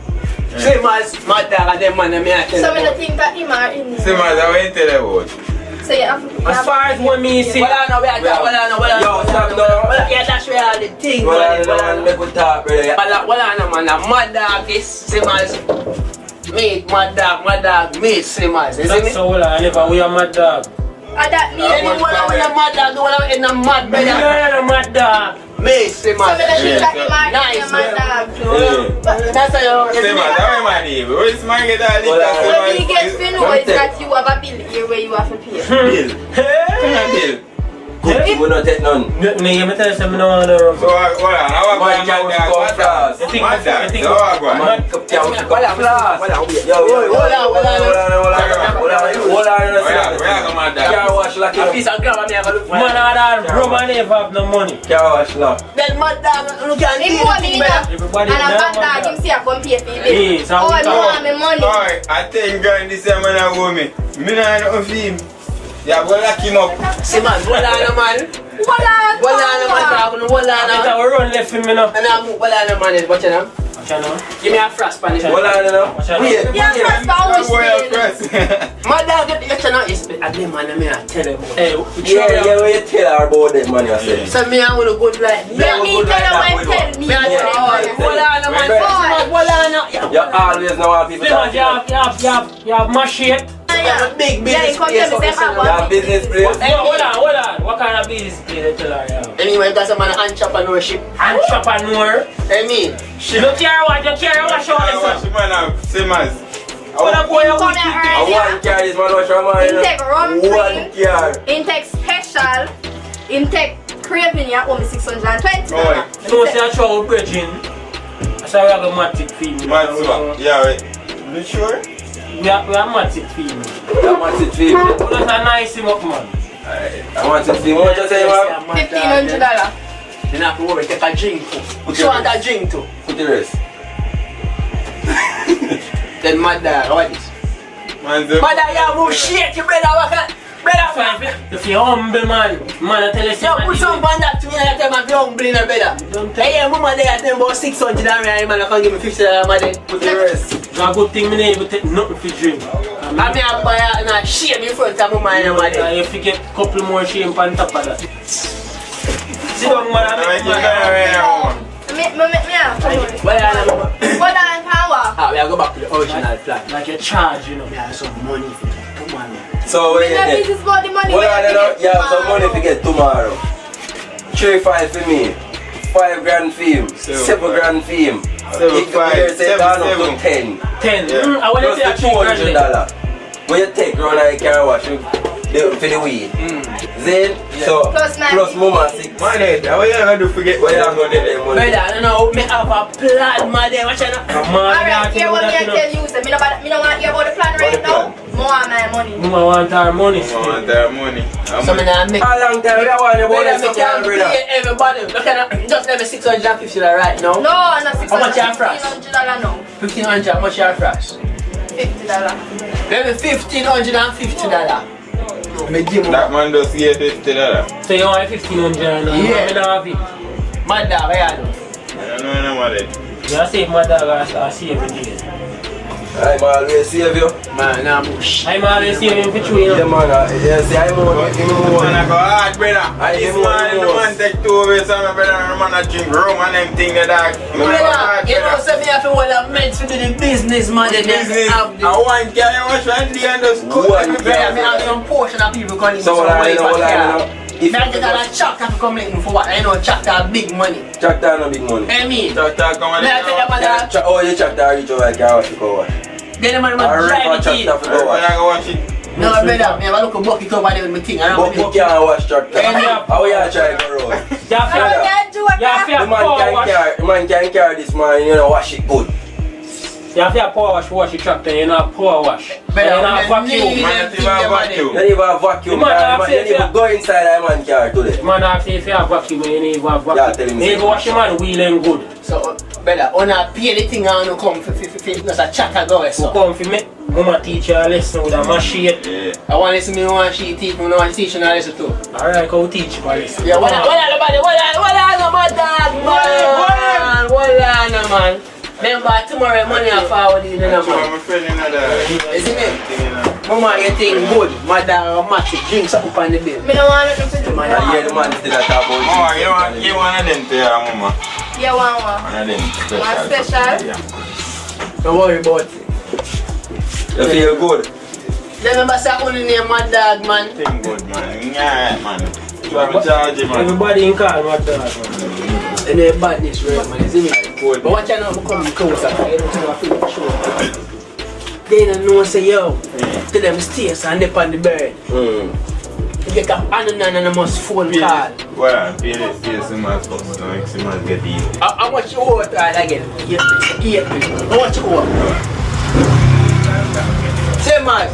Same as my dog and them man, me I tell So me you. not think that him are in. Same as I went to tell you about. So you have As far as what me see, Well, I know, Yo, stop now. yeah, that's where all the things. Well, I make we talk, brother. Well, I know, man, my dog is same as me, my dog, me, same as. You see that's me? so well, I never, we are mad dog. that me. Anyone when a mad dog, the one in a mad You brother. are a mad dog. Me, same So me not as. think that him are in Nice, your mother. Yeah. That's how you Same as I my name. Where's my get all Well, this? What we get to know is that you have a bill here where you have to pay. Bill. Bill. Good, we not take none. Me, me tell you something, no one know. So, hold on. How Man can't go fast. You think, My dog. you think, So, how about? Man can't go fast. Yo, Can't wash like a piece of grab me have a look. man, all that rubber never have no money. Can't wash like. Then mad dog, look at Him me. money enough. Everybody And a down, bad dog, him say I come pay for the Hey, bill. so Oh, we me talk. want me money. Alright, I think going this year man I owe me. Me not know for him. Yeah, go lock him up. See man, well I know man. Better we run left him, you know. And I'm Walana man, watch it now. Give me a frost Spanish. Walana now. Wait. Yeah, first My dad get the channel is a man, I tell him. Yeah, what you tell her about that man, you say? So me, I want to go like. Yeah, me tell me. Walana man. You always know how people talk. You have machete. Yeah, big business place. You have business place. Hold on. What kind of business place you tell her? Anyway, that's a man entrepreneurship. Entrepreneur? I mean, You care what all this? What a boy, you want I want car this man wash your man. Intake rum One car. intake special, intake craving, yeah, only $620. You know, say I throw a bridging. That's why we have a matic female. Yeah, wait. You sure? We have matic female. I want it for you. That's a nice him up, man. I want it for you. What you say, man? $1,500. you don't have to worry, take a drink too. She want a drink too. Put the rest. Then my dad, what is? My dad, you move shit, you better work at. If you're humble, man, I tell you, Yo, put some on that to me and I tell my humble in a better. Hey, mama, they got them about 600 and man, I can give me $50, man. Put the rest. it's a good thing, me able to take nothing for drink. I mean, I buy and I shame in front of my man and my dad. If you get a couple more shame on top of that. See what man, I make Me, what on power? We are go back to the original plan. like a charge, you know. We have some money for that. Come on, man. So what you This get? is about the money. Well, I don't know. You have some money to get tomorrow. 3-5 for me. 5 grand for him. 7 grand for him. If the player say down up to 10. 10. Yeah. I want to Plus take the a $200. $200. When you take run and you can wash for the weed. Then, so, Plus my- plus mama 6. Man, what you gonna do forget What you gonna do with money? Brother, I don't know, me have a plan, man. Watch out. Alright, hear what me I tell you. So me no want to hear about the plan right now. More on my money. Mama want our money. I want their money. So me now make. How long time you want about Brother, this me can't brother? pay everybody. Look at that. Just let me $650 right now. No, not $600. How much you frost? $1,500 now. $1,500. How much you frost? $50. Let me $1,550. Me give me. That man does get $50. So you want 1,500 now? Yeah. I don't have it. My dog, where you do? I don't know about it. You save my dog, I save him again. I'm always save you. Man, nah bush. I'm always saving him for 2 Yeah, years. man. Yeah, see, I'm on. Man, I go hard, brother. This man, the man take 2 weeks, and my brother, the man, I drink rum and them thing, the dog. Brother, you know, so me have to hold a meant to do the business, man. Then Business. have the. I want to carry one and the end of school. One Brother, me have some portion of people calling me So some what I money know, for car. if Me have to get a chapter to come in for what? I know chapter big money. Tractor no big money. I mean, Talk, come on. me I tell you, man, Oh, you tractor reach over like a house to go wash. then the man I drive rent it for in. tractor to I go wash. go watch it. No, brother, me have a look at bucket over there with my thing. I But don't you can't wash tractor. How you try to road? You have I to- can't do a you have to The have man power can wash. carry, the man can carry this man, you know, wash it good. You have to have power wash the tractor, you know, power wash. And Brother, you know, vacuum. Man, I think I vacuum. You need a vacuum, The man man. have You need to safe, go inside that man car today. Man, I say if you have vacuum, you need to have Yeah, vacuum. tell him You need to wash your man wheel and good. So, brother, on a pay the thing and come for just a chat go So so. come for me, Mama teach you a lesson with a machine. Yeah. I want to listen me one she teach me, want to teach you a lesson too. Alright, go teach you a lesson. Yeah, what on my dog, man. Man. Remember tomorrow money I forward you in the I'm man. a friend in the. Isn't it? Mama, you think good. My dog match it, drink something on the bill. Me don't want nothing to do. Man, I hear the man still at talk about Mama, you want them to your mama. You want one? One of them special. One special? Yeah. don't worry about it. You feel good? Remember say only name my dog, man. Thing good, man. Yeah, man. You have a charge, man. Everybody in car, my dog. And the badness right, man. Isn't it? Good. But watch out now, come closer. You don't see my feet show. They don't know, say yo. Tell them stay and nip on the bird. You get a anonymous phone call. Well, pay some man first, so make some man get easy. How much you owe it again? 8 minutes. How much you owe? Say man,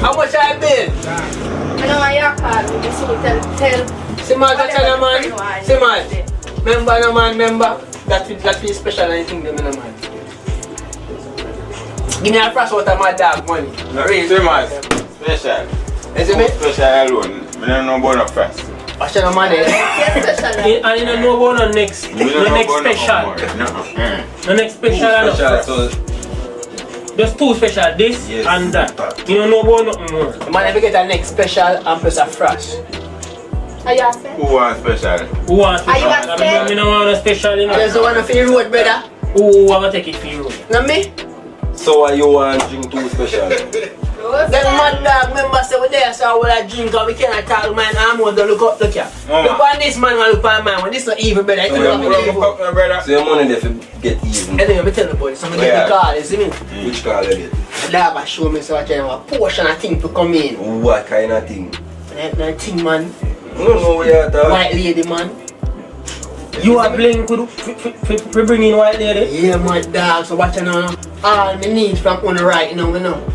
how much I been? Me don't want your card. Me see tell. Say man, that's a man. Say man. Member no man, member. That feels special anything them no man. Give me a fresh out of my dog money. No, too much. Special. Is it me? Special alone. I don't know about the first. Watch the money. And you don't know about the next special. The next special. So Just two special, this and that. You don't know about nothing more. The man ever get a next special and plus a fresh. Are you asking? Who wants special? Who wants Are you special? upset? I don't want a special, you know. There's the one for your road, brother. Who want to take it for you? Not me? So why you want drink too special? Then man dog member say we there so we will drink and we cannot talk to man and more than look up look here. Look on this man and look on man when this not evil brother. It's not evil. So your money there for get even. Anyway, me tell you about it. So me get the call, you see me? Which call you get? The dog show me so I tell him a portion of thing to come in. What kind of thing? That thing man. I don't know where you're talking. White lady man. You are playing for bringing white lady? Yeah my dog, so watch you now. All me need from on the right now, you know.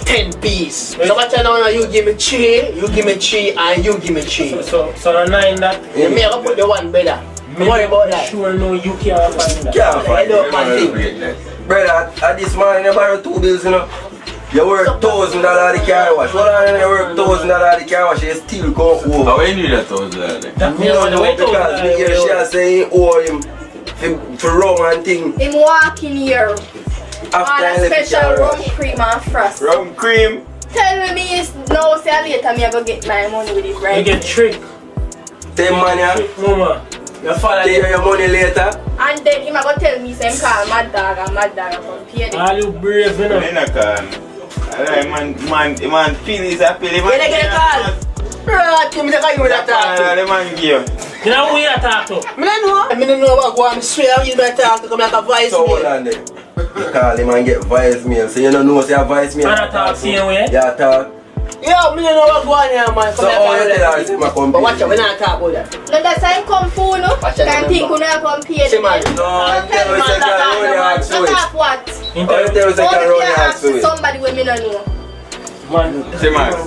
10 piece. So watch you now, you give me 3, you give me 3 and you give me 3. So the 9 that? You may have put the one better. Don't worry about that. Sure no, you can't find that. Can't find I don't man. Brother, at this man you borrow 2 bills, you know. You work $1,000 the car wash. What are you work $1,000 the car wash? You still come home. How you knew that $1,000? That You don't know because we hear she saying owe him for rum and thing. Him walking here. After On I a left the special car rum wash. cream and frost. Rum cream. Tell me is now say later me I go get my money with it, You right? get tricked. Take money, Mama. Your father take your money later. And then him a go tell me say him call mad dog and mad dog come pay them. All you brave, you know. Man, Phillies are feeling. When I get a call, right, give me the guy with that talk. The man give. You know who you talk to? I don't know what go on. I swear I'm better talk to come like a voice So hold mail. on there. You call him and get voice mail. So you don't know what's your voice mail. And I talk same way? Yeah, talk. Yo, I don't know what go on here, man. So how you tell her say my company? But watch out, we not talk about that. No, that's how him come fool, no? Watch out, Can't think who not come pay See them. man. No, tell me say can only ask So to it. talk what? How you tell me say can Only only if you ask ask to it. somebody when me no know.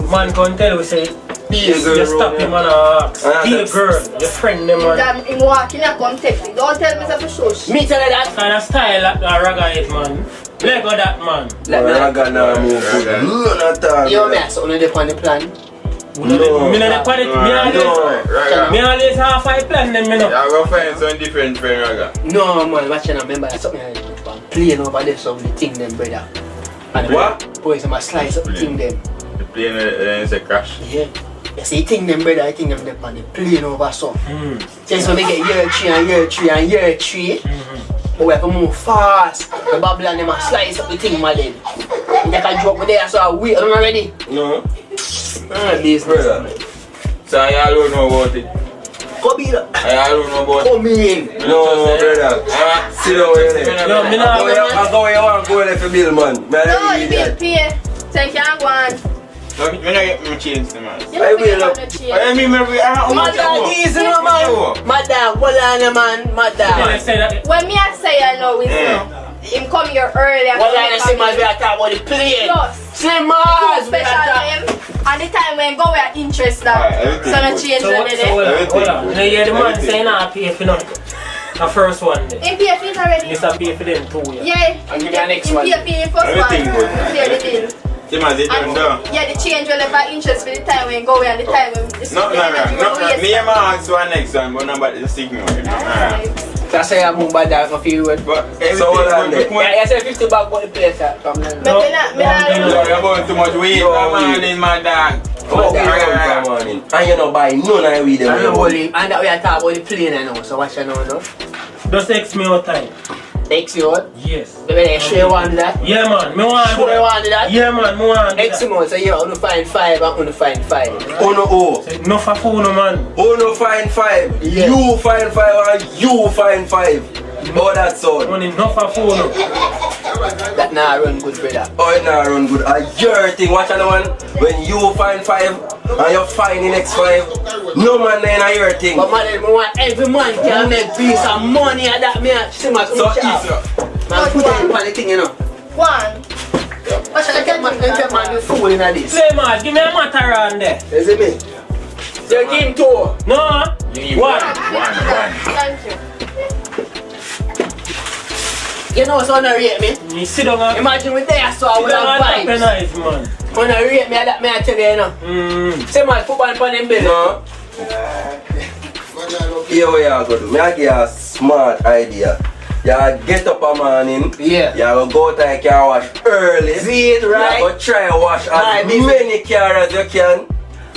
Man can tell you say, Be a girl you stop round him here. and ask. And Be a that's- girl, your friend them man. That him walking and come text me. Don't tell me say for sure. Me tell you that. Kind of style that raga is man. Let go that man. Let me I got now move good. Not talk. Yo, me ask only the on the plan. No. Me not the me always half I plan them me know. I go find some different friend Raga. No man, watch out, remember that's something I playing over there so the thing them brother. And What? boys I'm a slice up the thing them. The plane is a crash. Yeah. You see thing them brother, I think them on the plane over so. Since when they get year 3 and year 3 and year 3, but we have to move fast. The Babylon them a slice up the thing my then. They can drop me there so I wait, I'm not ready. No. Business. Brother. So I don't know about it. Come here. I don't know about it. Come in. No, brother. Sit down here. No, me not. I go where you want to go there for bill, man. No, you bill pay. So you can't go on. No, when I get my change, man. You don't pay on the chain. I mean, My dog easy no man. My dog, hold on man. My They dog. say that. When me I say I know is no. Him come here early and What I say man, we are talking about the plane. Plus, Slim two man. special him. And the time when go we are interest that. everything So no good. change So on what? it. So hold on. You hear the man saying I pay for nothing. The first one there. Him pay fees already. You start pay for them too. Yeah. Yeah. And give me the next him one. pay for him first one. Everything good. Clear the bill. See, man, they don't know. Yeah, the change will never interest for the time when go and the time when it's No, me and my ask one next one, but nobody just ignore it. That's why I move by that for few words. But So what are they? Yeah, I said 50 back what the place at. Come on. But me not You're going too much weed, my man in my dog. Oh, we run for morning. And you know buy none of weed I know them. about it. And that we are talking about the plane I know. So watch you know no. Just text me out time. Next you what? Yes. Maybe they sure want that. Yeah man, me want Sure they want that. Yeah man, me want Next that. month, so you want to find 5 and want to find 5. Oh no, oh. No for phone man. Oh no, find 5. Yeah. You find 5 and you find 5. Oh, that's all. Money no for phone. That now run good, brother. Oh, it not run good. Your thing, watch another one. When you find 5 and you find the next 5, no man then a your thing. But man, I want every man can make piece of money and that me see my So future. easy. Man, put it on the thing, you know. one. Watch out, get man the fool in this. Play man, give me a matter on there. You see me? So give him 2. No. One. Thank you. You know what's gonna rate me? You sit down and Imagine with there so I would have vibes. nice man. Gonna rate me that me I tell you, you know. See man, football on them bill. No. here what you go do. I give you a smart idea. You get up a morning. Yeah. You go to a car wash early. See it, right? You go try wash as many cars as you can.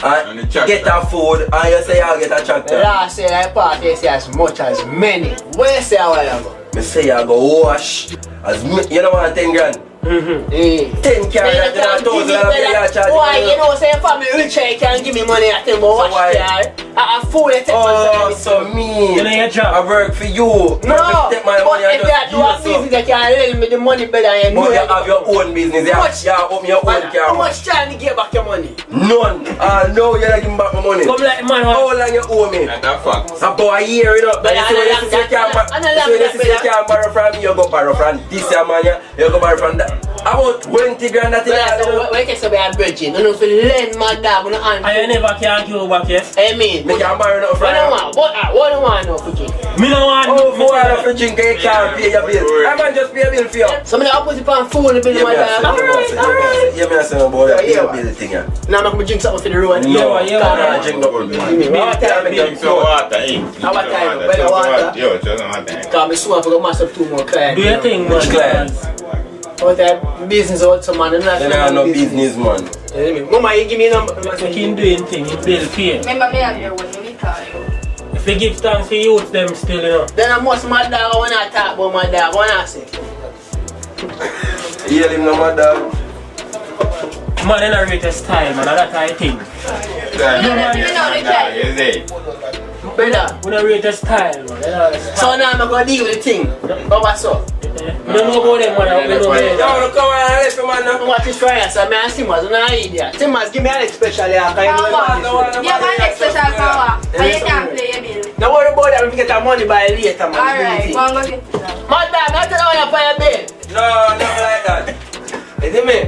And get a food and you say you get a tractor. Last say I part you say as much as many. Where you say a while ago? I say you go wash as many. You don't want 10 grand. 10 cars that you have 1,000 and charge. Why you know say family rich you can give me money I think about wash car. A fool you take oh, so me. You know your job. I work for you. No, take my but money and if just you do a business that can lend me the money better and but you have your own business. You have open your own car. How much time to give back your money? None. No, you're not giving back my money. Come like man. How long you owe me? That's a fact. About a year, you know. But you see when you can't borrow from me, you go borrow from this man, you go borrow from that. About 20 grand that you have. When you say I'm virgin, you know if you lend my dog, you know And you never can give back, yes? I mean, Me can't borrow nothing from you. what do you want now for drink? Me no want. Oh, for a for drink, you can't pay your bill. I man just pay a bill for you. Some of the opposite pan food in the bill my dog. Yeah, me say about that pay your bill thing. Now I'm going to drink something for the road. No, Yeah, can't drink no bill. What time? Drink some water, eh? How what time? Better water. Yo, just water. Because I'm sure for the mass of 2 more clients. Do your thing, man. Which clients? What type business out some man? Then I have no business, man. Mama, you give me a number. Make him doing thing, he bill pay. Remember me have your one, you call you. If you give thanks for youth, them still, you know. Then I must my dog when I talk about my dog. When I say. You hear him no my dog? Man, in a rate of style, man, that's I think. Better. We don't rate of style, man. So now I'm going to deal with the thing. What's up? We don't know about them, man. We don't know Yo, about them. come on, let's come on now. What is for us? I mean, Simmers, I'm not an idiot. Simmers, give me an special here. You have an special power, and you can't play your bill. Now worry about that if you get our money by later, man. Alright, go and go get it. Madam, not tell you pay your bill. No, nothing like that. Is it me?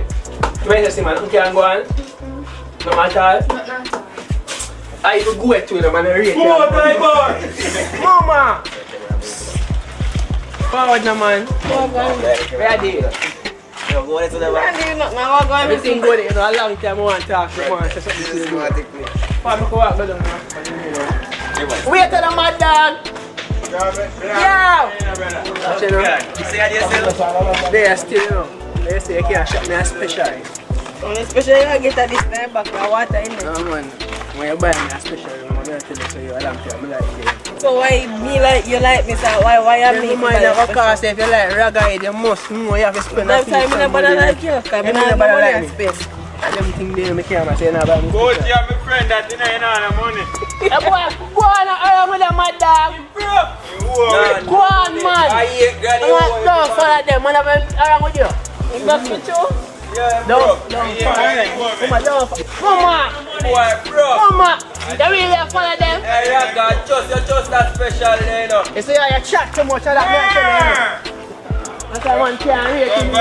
When you see man, you can go on. No matter. I even go to them and rate them. Mama! Forward now, man. Ready? Everything good, you know, a long time I want to talk to you, man. Say something to you. Come walk down now. Wait till the mad dog. Yeah! Watch it now. They are still, you know. They say you can't shop me a special. Especially if I get a this time back, I water in there. No, man. When you buy me a special, I'm going to tell you so you're a long time. I like it. So why me like you like me, sir? Why you You might never cost if you like ragged, you must know you have to spend a few time. I never like you, because I don't have money to spend. And everything there, I can't say no about me. Go to your friend that you know no money. Go on and with them, my dog. Go on, man. I hate granny. Don't follow them, man. I'm around with you. That's me too. Don't follow. Mama. Boy, bro. Mama. You really follow them? Hey, you're just that special, you know. You see how you chat too much of that, man. That's why one can't rate you.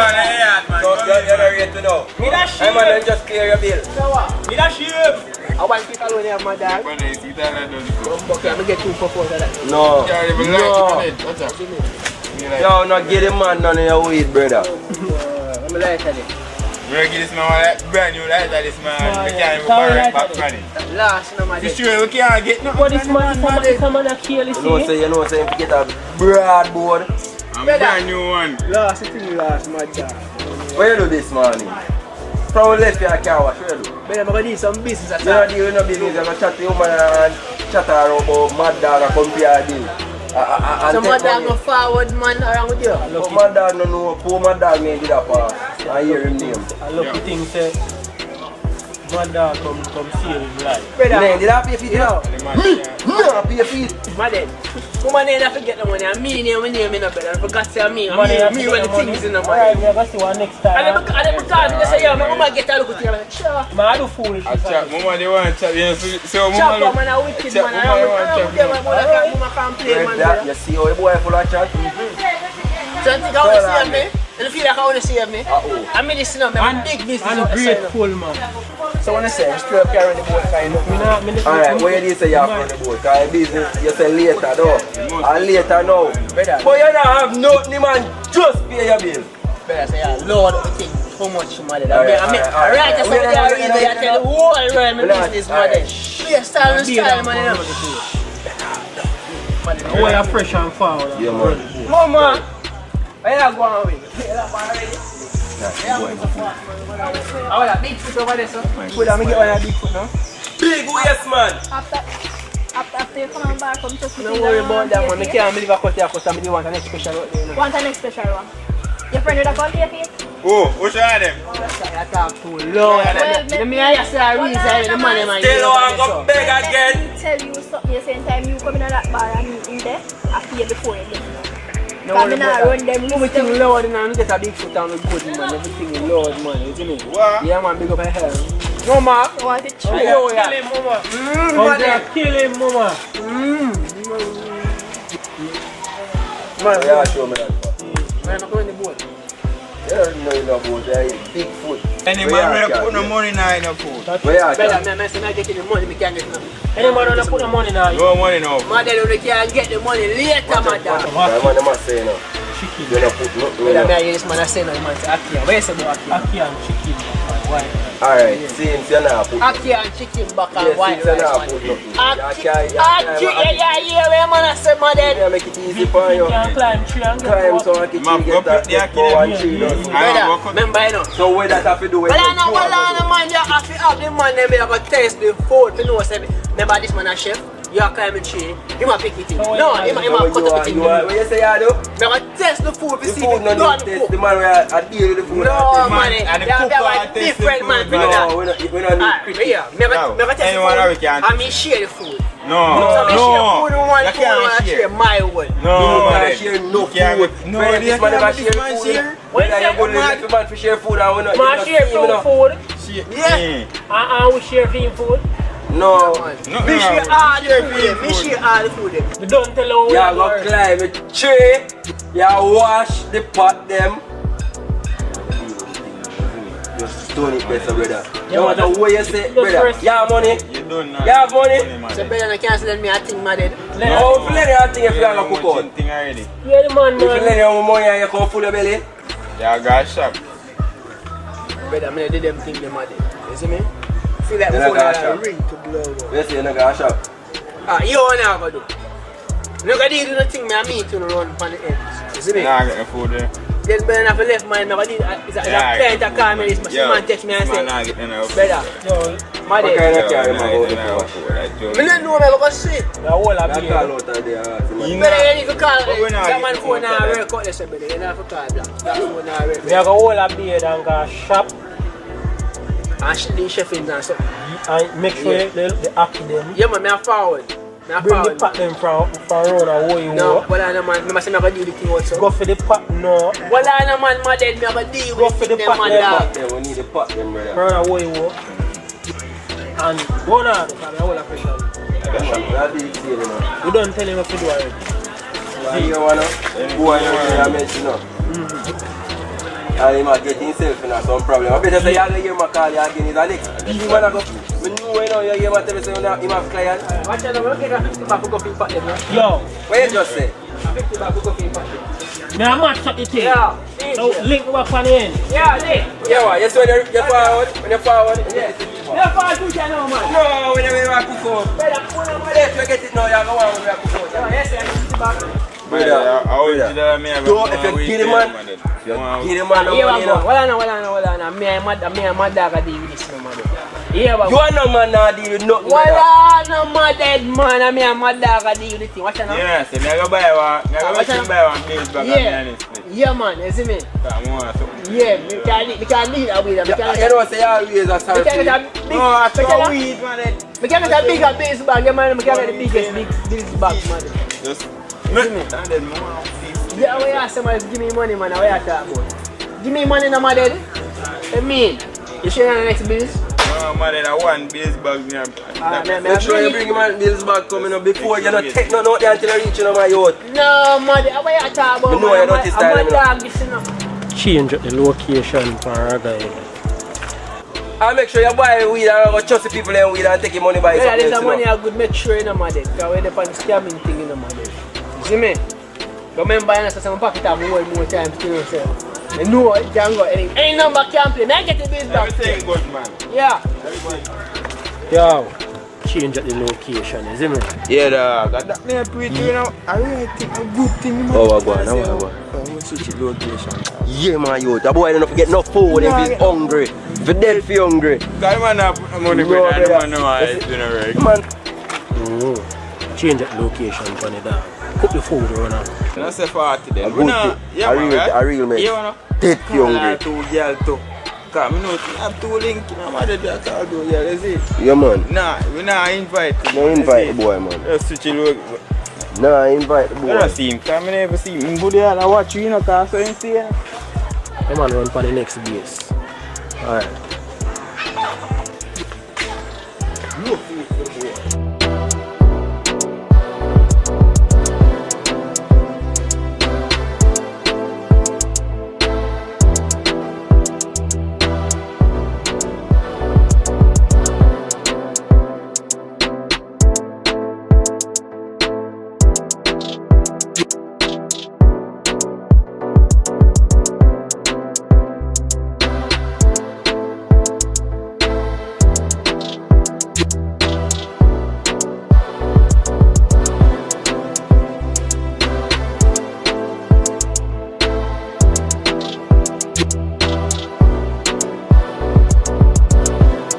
So, you're not ready to know. I'm going to just clear your bill. So what? I want people alone here, my dog. Okay, I'm going to get 2 for 4 of that. No. Yo, not get the man none of your weed, brother. I'm like that. We're going to give this man that brand new light that this man. We can't even borrow it back from it. Last no man. You sure we can't get nothing? What is man? Someone that kill you, You know, see? you know, if you get a broadboard. I'm a brand new one. Last thing last, my dog. Where you do this morning? From left your car wash, where you do? But I'm going to do some business at You don't deal with no business, you're going to chat to your man and chat around about mad dog and compare a deal. So my dog go forward man around with you. But my dog no know, poor my dog may do that part. I hear him name. I love the thing, say. My dog come see him live. Man, did I pay for it? Yo. No, pay for it. My dad. Woman ain't have to get the money. I mean name in the bed. I forgot to say me. I mean when the things in the money. Alright, we're going to see one next time. And then because they say, yo, my mama get a look at you. I'm like, sure. Man, I do foolish. Mama, they want to chat. You know, so Chop mama, up, man, a wicked man. I don't care what mama can't play, man. You see how a boy full of chat? So you think I want to see me? You feel like I want to see me? I mean this, I'm a big business. I'm grateful, man. So when I say, straight up carrying the boat, kind of. Alright, where do you say you have on the boat? Because business, you say later though. And later now. But you don't have nothing, man. Just pay your bill. Better say, yeah, Lord, I think how much money that I just say I tell the whole world my business money. Be a style, money now. Oh, you're fresh and forward. Yeah, man. Mama! Where you going with? You not born already? I want a big foot over there, sir. Put on me get one of big foot now. Big waist, man. After you come back, come to see. Don't worry about that one. I can't believe I cut your cut and I want an next special out there. Want an next special one? Your friend with a call to your face? Oh, what's your name? I talk too low. Let me hear you say a reason the money man. Still want to beg again. I tell you something the same time you come in that bar and meet in there, I pay before you get No, Come in and run them everything loud and I get a big foot and a good man. Everything is loud, man. You see me? What? Yeah, man, big up my hair. No, man. You want to try? Yo, Kill yeah. him, mama. Man, Kill him, mama. man, Yeah, show me that. man, I'm going to the boat. You don't know about that. Big foot. Any man will put no money in the food. Where you Better, at? man, I get the money, I can't get nothing. Any man wanna put the money now? No money now. Man, they don't can't get the money later, man. Man, they must say no. Chicken. You don't put nothing Better, in. man, this man, I say no, man. Akia, where you say about Akia? Ackee and chicken. Why? Alright, since you're not put nothing. Akia and chicken back and Yes, white since you're rice, not man. put nothing. Yeah, man, I say, man, then. Yeah, make it easy for you. Can climb tree and get Climb up. so I can Man, get go that put the get Ackee 4 and there. 3 dozen. Brother, remember, you know. So what that have to do with Well, the I know, man, you have to have the man, they are going to taste the food, you know, say, remember this man a chef, you are climbing tree, he might pick it in. No, he might cut up it in. What you say you do? They are going to taste the food, to The see food if no it's done need test. cook. The man where I deal with the food. No, man, man, and the they are cook a are taste different the man, food, for no. that. No, we don't need Alright, cricket. yeah, me No. going to taste Anyone the we food, can- and me share the food. No. So me share No. food, one You food, and I can't share share. my one. No, You man. can't share no You can't food. go- No, Where you this man can't never let this share man food. share. When When you you go say to man- the man for share food and we not Man share food. Yeah. And we share vegan food. No. No, Me no. share all the Share food, food. me share all the food. We don't tell how we You are go going. climb a tree. You wash the pot them. Just stone it better, brother. No matter what you say, brother. first- You have money. You don't know. You have money? man. So better than cancel me, I think, man, dead. No, if you let you think if you have a cook out. Thing already. Yeah, the man, If you let man. you have money and you come full of belly. Yeah, I got shop. Better, I did them think them are dead. You see me? Feel like Then I before got that shot. ring to blow up. You say you don't got a shop. You want to go do. You got to do the thing, I mean to run on the ends. You see me? Nah, I got the food there. Then better have a left mind, I did. It's a client that call me, this man text me and Man, say, I get enough. better, Yo, my What dead. kind of carry man about the food? I don't know about shit. the whole of That beer. call out of there. You Better you need to call But we not that man getting phone out now of that. work out this better. You have to call black. That phone now work. We have a whole of beer and go shop And shit the chefings and something. and make sure the ackee them. Yeah man, I forward. I Bring the forward. pot them from around and where you No, walk. well I know man, I say I go do the thing also. Go for the pot, no. Well I know man, my dead me I go deal Go with for the them pot man there, dog. Yeah, we need the pot them, brother. Around and where you walk. And one out, because the whole of pressure. That is it, you know. You don't tell him what to do already. See you wanna? Who are you gonna mention now? And he might get himself in some problem. I better say, you hear my call you again. He's Alex. You wanna go? I know you know you hear my tell me say you have client. Watch out, we'll get a 50 back, we'll go for pot them. Yo, What you just say? 50 back, we'll go for pot them. now match up the thing. Yeah. So link back on the end. Yeah, Nick. Yeah, what? Yes, when you're forward. When you're forward. Yeah. You're far too shy now man. No, when you're cook out. Better put them on If you get it now, you're going to cook out. there. Yes, I'm 50 back. Brother, Don't, if you give the man, give the man the Here money, we you go. know. Well, I know. Me and my dog are dealing with this, no matter. Here we You go. are no man now deal with nothing. Well, brother. I know my dead man. I mean, my dog are dealing with this thing. Watch out now. Yeah, so I go buy one. I go buy one bills back Yeah. Yeah, man. You see me? Yeah, we can lead away. We You can know, say you always a we sorry. can get a big. No, I we throw can weed, man. we can get a bigger base bag. Yeah, man. We can get the biggest bag, man. Just Yeah, we ask somebody to give me money, man. What you talk about? Give me money, no, my dead. I mean, you share on the next business? no, man, I want bills back there. Make sure you bring him and bills back coming up before you don't take none out there until you reach my youth. No, man. What you talk about? You know you don't this style, I'm you a know. dog, this enough. Change up the location for our guy. And make sure you buy weed and go trust the people in weed and take your money by Yeah, something there's else, a money you know. I could make sure in the money. Because we're the scamming thing in the money. You see me? But remember, I say some pocket have more time to yourself. I know it can go any number can play. I get the bills back. Everything good, man. Yeah. Yo, change at the location, is it? Yeah, dog. That me pretty, you know. I really think a good thing, man. Oh, I go on, I go on. I'm switch the location. Yeah, man, yo. That boy don't get no food if he's hungry. If he's dead, if he's hungry. Cause man have money, brother. I don't know why it's doing right. Man. Change that location for the dog. Cook the food around now. I say 40 then. A good thing. Yeah, man, right? A real mate. You know? Dead, if he's hungry. Two girls too. Cause I know I have two links. I'm mad at that call two girls, is it? Yeah, man. Nah, we not invite. No invite the boy, man. Just switch the look. Nah, invite the boy. I don't see him. Cause I never see him. But I watch you, you know, cause so you see him. The man run for the next base. Alright.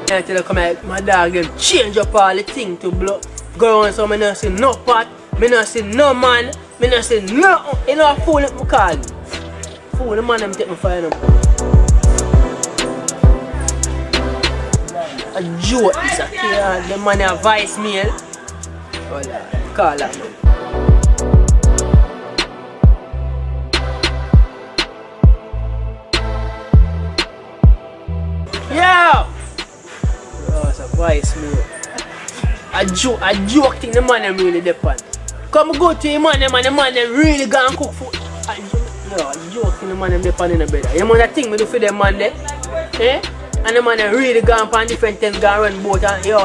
I tell you, come here, my dog, them change up all the thing to go on, so I not see no pot, I not see no man, I not see no, you know, fool it, I call you. Fool the man, them take me for them. A joke, it's a kid, the man a vice meal. Well, call that man. Yo! Vice me. A joke thing the man them really depend. Come go to him man them and the man them really gonna cook food. A joke thing the man them depend in the bed. You know that thing me do for them man there? Eh? And the man them really gone on different things gonna run boat and yo.